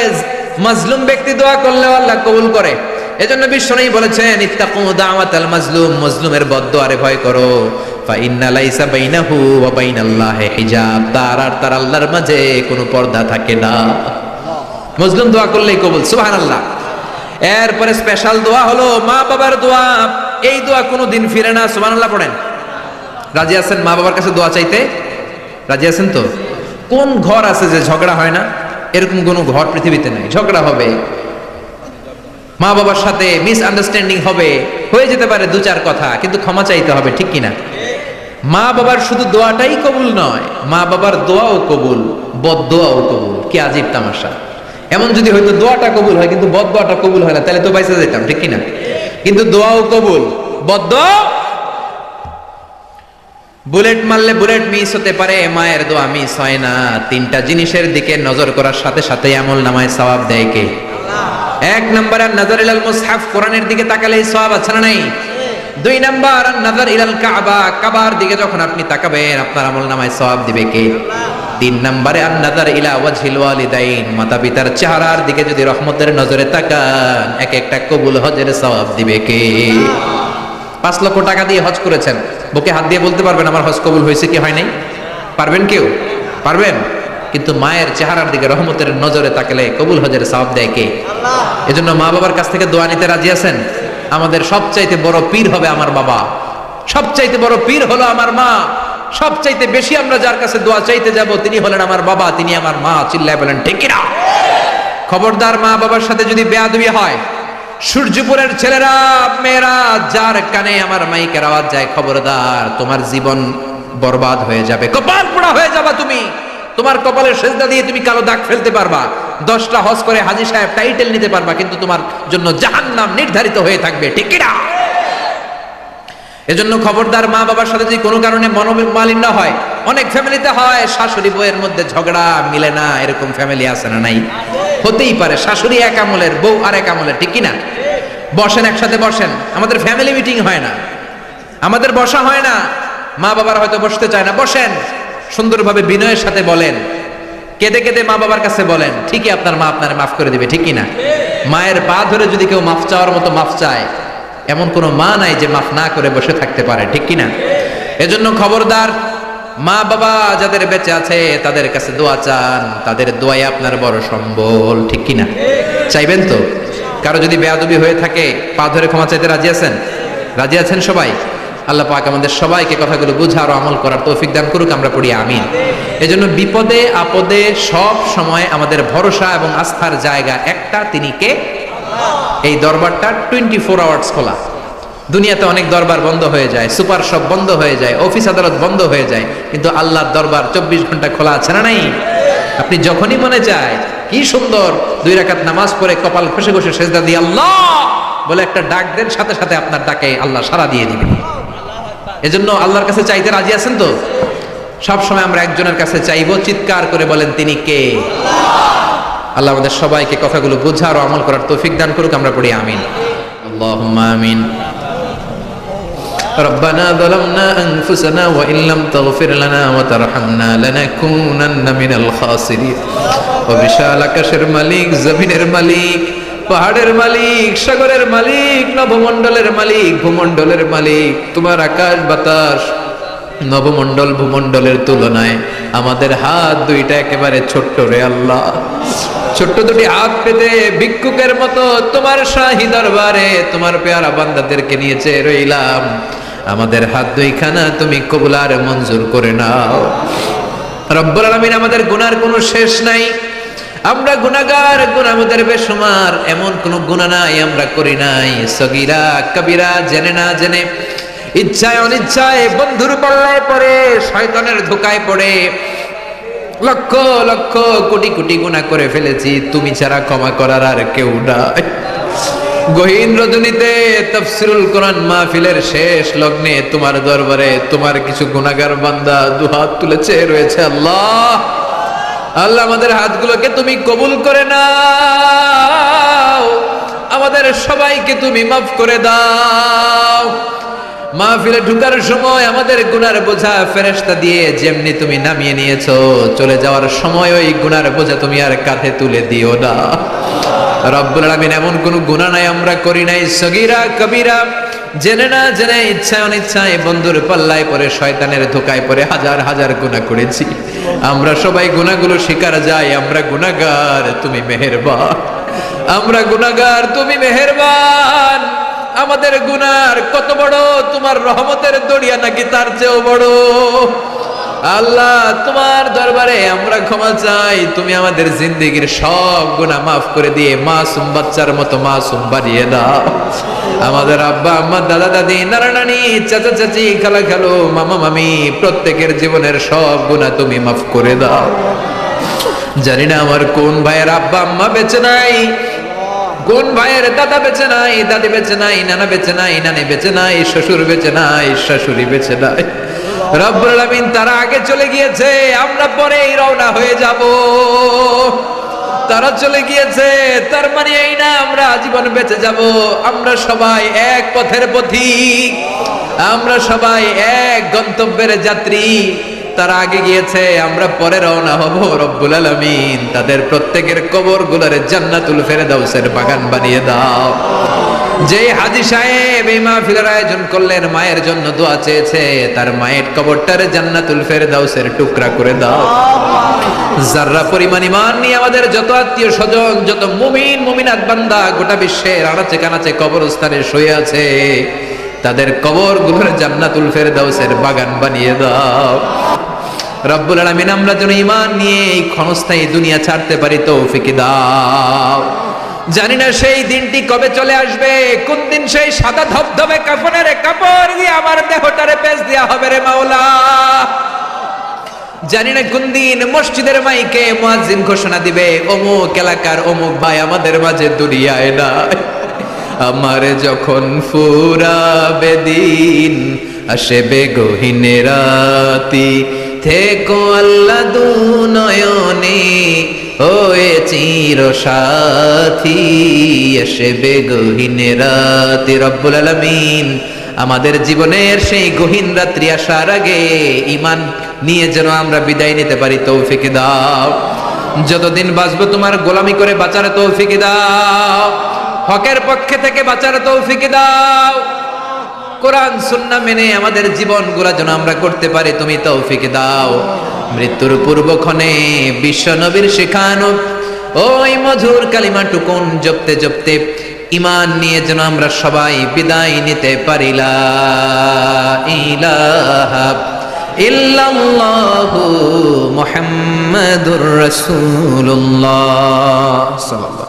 মাজলুম ব্যক্তি দোয়া করলেও আল্লাহ কবুল করে। এজন্য বিশ্বনবী বলেছেন, ইত্তাকু দাওয়াতাল মাজলুম, মাজলুমের বদদোয়ারে ভয় করো, ফা ইন্না লাইসা বাইনাহু ওয়া বাইনাল্লাহি হিজাব, তার আর তার আল্লাহর মাঝে কোনো পর্দা থাকে না। মাজলুম দোয়া করলেই কবুল, সুবহানাল্লাহ। এরপরে স্পেশাল দোয়া হলো মা বাবার দোয়া। এই দোয়া কোনোদিন ফিরে না, সুবহানাল্লাহ পড়েন। রাজি আছেন মা বাবার কাছে দোয়া চাইতে? রাজি আছেন তো? কোন ঘর আছে যে ঝগড়া হয় না? এরকম কোনো ঘর পৃথিবীতে নাই। ঝগড়া হবে, মা বাবার সাথে মিসআন্ডারস্ট্যান্ডিং হবে, হয়ে যেতে পারে দু চার কথা, কিন্তু ক্ষমা চাইতে হবে, ঠিক কিনা? মা বাবার শুধু দোয়াটাই কবুল নয়, মা বাবার দোয়াও কবুল, বদদোয়াও কবুল। কি আজীব তামাশা! এমন যদি হয়তো দোয়াটা কবুল হয় কিন্তু বদদোয়াটা কবুল হয় না, তাহলে তো বাইসা যেতাম, ঠিক কিনা? কিন্তু দোয়াও কবুল, বদদোয়া। বুলেট মারলে বুলেট মিস হতে পারে, মায়ের দোয়া মিস হয় না। তিনটা জিনিসের দিকে নজর করার সাথে সাথে আমল নামায় সওয়াব দেয় কে? এক নাম্বার নাজর ইলাল মুসহাফ, কোরআনের দিকে তাকালেই সওয়াব আছে না নাই? দুই নাম্বার নাজর ইলাল কাবা, কাবার দিকে যখন আপনি তাকাবেন আপনার আমল নামায় সওয়াব দিবে কে? তিন নম্বরে নাজর ইলা ওয়াজহিল ওয়ালিদাইন, মাতা পিতার চেহারার দিকে যদি রহমতের নজরে তাকান, এক একটা কবুল হজের সওয়াব দিবে কে? 5 লক্ষ টাকা দিয়ে হজ করেছেন, বুকে হাত দিয়ে বলতে পারবেন আমার হজ কবুল হয়েছে কি হয় নাই? পারবেন কেউ? পারবেন? কিন্তু মায়ের চেহারার দিকে রহমতের নজরে তাকালে কবুল হজের সওয়াব দেয় কে? আল্লাহ। এজন্য মা বাবার কাছ থেকে দোয়া নিতে রাজি আছেন? আমাদের সবচাইতে বড় পীর হবে আমার বাবা, সবচাইতে বড় পীর হলো আমার মা, সবচাইতে বেশি আমরা যার কাছে দোয়া চাইতে যাব তিনি হলেন আমার বাবা, তিনি আমার মা। চিল্লায় বলেন ঠিক কিনা? খবরদার মা বাবার সাথে যদি বেয়াদবি হয়, সূর্যপুরের ছেলেরা মেয়েরা যার কানে আমার মাইকের আওয়াজ যায়, খবরদার, তোমার জীবন বরবাদ হয়ে যাবে, কপাল পোড়া হয়ে যাবে তুমি। তোমার কপালের সেজদা দিয়ে তুমি কালো দাগ ফেলতে পারবা, 10টা হজ করে হাজী সাহেব টাইটেল নিতে পারবা, কিন্তু তোমার জন্য জাহান্নাম নির্ধারিত হয়ে থাকবে, ঠিক কিনা? এজন্য খবরদার মা বাবার সাথে যদি কোনো কারণে মনোমালিন্য হয়, অনেক ফ্যামিলিতে হয় শাশুড়ি বউয়ের মধ্যে ঝগড়া মিলে না, এরকম ফ্যামিলি আছে না নাই? হতেই পারে, শাশুড়ি এক আমলের, বউ আর এক আমলের, ঠিক কিনা? বসেন, একসাথে বসেন, আমাদের ফ্যামিলি মিটিং হয় না, আমাদের বসা হয় না, মা বাবার হয়তো বসতে চায় না, বসেন, সুন্দরভাবে বিনয়ের সাথে বলেন, কেঁদে কেঁদে মা বাবার কাছে বলেন, ঠিকই আপনার মা আপনার মাফ করে দিবে, ঠিক কিনা? মায়ের পা ধরে যদি কেউ মাফ চাওয়ার মতো মাফ চায়, এমন কোন মা নাই যে মাফ না করে বসে থাকতে পারে, ঠিক কিনা? এজন্য খবরদার, মা বাবা যাদের বেঁচে আছে তাদের কাছে দোয়া চান, তাদের দোয়াই আপনার বড় সম্বল, ঠিক কিনা? চাইবেন তো? কারো যদি বেয়াদবি হয়ে থাকে পা ধরে ক্ষমা চাইতে রাজি আছেন? রাজি আছেন সবাই? আল্লাহ পাক আমাদের সবাইকে কথাগুলো বুঝার ও আমল করার তৌফিক দান করুক, আমরা পড়ি আমিন। এজন্য বিপদে আপদে সব সময় আমাদের ভরসা এবং আস্থার জায়গা একটা, তিনি কে? এই দরবারটা 24 আওয়ার্স খোলা। দুনিয়াতে অনেক দরবার বন্ধ হয়ে যায়, সুপার শপ বন্ধ হয়ে যায়, অফিস আদালত বন্ধ হয়ে যায়, কিন্তু আল্লাহর দরবার 24 ঘন্টা খোলা আছে না নাই? আপনি যখনই মনে চায়, কি সুন্দর 2 রাকাত নামাজ পড়ে কপাল ঘষে ঘষে সেজদা দিয়ে আল্লাহ বলে একটা ডাক দেন, সাথে সাথে আপনার ডাকে আল্লাহ সাড়া দিয়ে দিবে। এজন্য আল্লাহর কাছে চাইতে রাজি আছেন তো? সব সময় আমরা একজনের কাছে চাইবো, চিৎকার করে বলেন তিনি কে? আল্লাহ আমাদের সবাইকে কথাগুলো বুঝার ও আমল করার তৌফিক দান করুক, আমরা পড়ি আমিন। আল্লাহুম্মা আমিন। ربنا ظلمنا أنفسنا وإن لم تغفر لنا وترحمنا لنكونن من الخاسرين। وبشال আকাশের মালিক, জমিনের মালিক, পাহাড়ের মালিক, সাগরের মালিক, নবমণ্ডলের মালিক, ভূমণ্ডলের মালিক, তোমার আকাশ বাতাস নবমণ্ডল ভূমণ্ডলের তুলনায় আমাদের হাত দুইটা একেবারে ছোট্ট রে আল্লাহ। ছোট্ট দুটি হাত পেতে ভিক্ষুকের মতো তোমার শাহী দরবারে তোমার পেয়ারা বান্দাদেরকে নিয়ে চেয়ে রইলাম। আমাদের হাত দুইখানা তুমি কবুল আর মঞ্জুর করে নাও। রব্বুল আলামিন, আমাদের গুনার কোনো শেষ নাই, আমরা গুনাহগার, গুনাহ আমাদের বেশুমার, এমন কোন গুনাহ নাই আমরা করি নাই, সগীরা কবিরা, জেনে না জেনে, ইচ্ছায় অনিচ্ছায়, বন্ধুর পাল্লায় পড়ে, শয়তানের ধোকায় পড়ে লক্ষ লক্ষ কোটি কোটি গুনাহ করে ফেলেছি, তুমি ছাড়া ক্ষমা করার আর কেউ নাই। গহীন রজনীতে তাফসীরুল কোরআন মাহফিলের শেষ লগ্নে তোমার দরবারে তোমার কিছু গুনাহগার বান্দা দুহাত তুলেছে রয়েছে। আল্লাহ, আল্লাহ আমাদের হাতগুলোকে তুমি কবুল করে নাও, আমাদের সবাইকে তুমি মাফ করে দাও। মাহফিলে ঢুকার সময় আমাদের গুনার বোঝা ফেরেশতা দিয়ে যেমনি তুমি নামিয়ে নিয়েছো, চলে যাওয়ার সময় ওই গুনার বোঝা তুমি আর কাঁধে তুলে দিও না। রব্বুল আলামিন এমন কোন গুনাহ নাই আমরা করি নাই, সগীরা কবিরা, জেনে না জেনে, ইচ্ছায় অনিচ্ছায়, বন্ধুর পাল্লায় পরে, শয়তানের ধোকায় পরে হাজার হাজার গুনাহ করেছি। আমরা সবাই গুনাহগুলো স্বীকার যাই, আমরা গুনাহগার, তুমি মেহেরবান। আমরা গুনাহগার, তুমি মেহেরবান। আমাদের গুনার কত বড়, তোমার রহমতের দরিয়া নাকি তার চেয়েও বড়। আল্লাহ তোমার দরবারে আমরা ক্ষমা চাই, তুমি আমাদের জিন্দেগির সব গুনাহ মাফ করে দিয়ে মাসুম বাচ্চার মতো মাসুম বানিয়ে দাও। আমাদের আব্বা আম্মা, দাদা দাদি, নানা নানি, চাচা চাচি, খালা খালু, মামা মামি, প্রত্যেকের জীবনের সব গুনাহ তুমি মাফ করে দাও। জানি না আমার কোন ভাইয়ের আব্বা আম্মা বেঁচে নাই, কোন ভাইয়ের দাদা বেঁচে নাই, দাদি বেঁচে নাই, নানা বেঁচে নাই, নানি বেঁচে নাই, শ্বশুর বেঁচে নাই, শাশুড়ি বেঁচে নাই। রব্বুল আলামিন তারা আগে চলে গিয়েছে, আমরা পরেই রওনা হয়ে যাব। তারা চলে গিয়েছে, তার মানে এই না আমরা আজীবন বেঁচে যাব। আমরা সবাই এক পথের পথিক, আমরা সবাই এক গন্তব্যের যাত্রী। তারা আগে গিয়েছে, আমরা পরে রওনা হব। রব্বুল আলামিন তাদের প্রত্যেকের কবরগুলোর জান্নাতুল ফেরদাউসের বাগান বানিয়ে দাও। যে হাজী সাহেব এই মাহফিলের আয়োজন করলেন, মায়ের জন্য দোয়া চেয়েছে, তার মায়ের কবরটারে জান্নাতুল ফেরদাউসের টুকরা করে দাও। যাররা পরিমাণ ঈমান নিয়ে আমাদের যত আত্মীয় স্বজন, যত মুমিন মুমিনাত বান্দা গোটা বিশ্বের আনাচে কানাচে কবরস্থানে শুয়ে আছে, তাদের কবরগুলোর জান্নাতুল ফেরদাউসের বাগান বানিয়ে দাও। রব্বুল আলামিন আমরা যেন ঈমান নিয়ে এই ক্ষণস্থায়ী দুনিয়া ছাড়তে পারি তৌফিক দাও। জানি না সেই দিনটি কবে চলে আসবে, কোন দিন সেই সাদা ধবধবে কাফনের কাপড় দিয়ে আমার দেহটারে পেঁচ দেয়া হবে রে মাওলা। জানি না কোন দিন মসজিদের মাইকে মুয়াজ্জিন ঘোষণা দিবে, অমুক এলাকার অমুক ভাই আমাদের মাঝে দুনিয়ায় নাই। আমার যখন ফুরাবে দিন, আসবে গহীন রাতি, থেকো আল্লাহ দুনয়নে ওয়ে চির সাথী, আসবে গহীন রাতি। রব্বুল আলামিন আমাদের জীবনের সেই গহীন রাত্রি আসার আগে ঈমান নিয়ে যেন আমরা বিদায় নিতে পারি তৌফিক দাও। যতদিন বাঁচবো তোমার গোলামি করে বাঁচার তৌফিক দাও, হকের পক্ষে থেকে বাঁচার তৌফিক দাও। কোরআন সুন্নাহ মেনে আমাদের জীবনগুলো যেন আমরা করতে পারি তুমি তৌফিক দাও। মৃত্যুর পূর্বক্ষণে বিশ্ব নবীর শেখানো ওই মধুর কালিমাটুকুন জপতে জপতে ঈমান নিয়ে যেন আমরা সবাই বিদায় নিতে পারি। লা ইলাহা ইল্লাল্লাহু মুহাম্মাদুর রাসূলুল্লাহ সাল্লাল্লাহু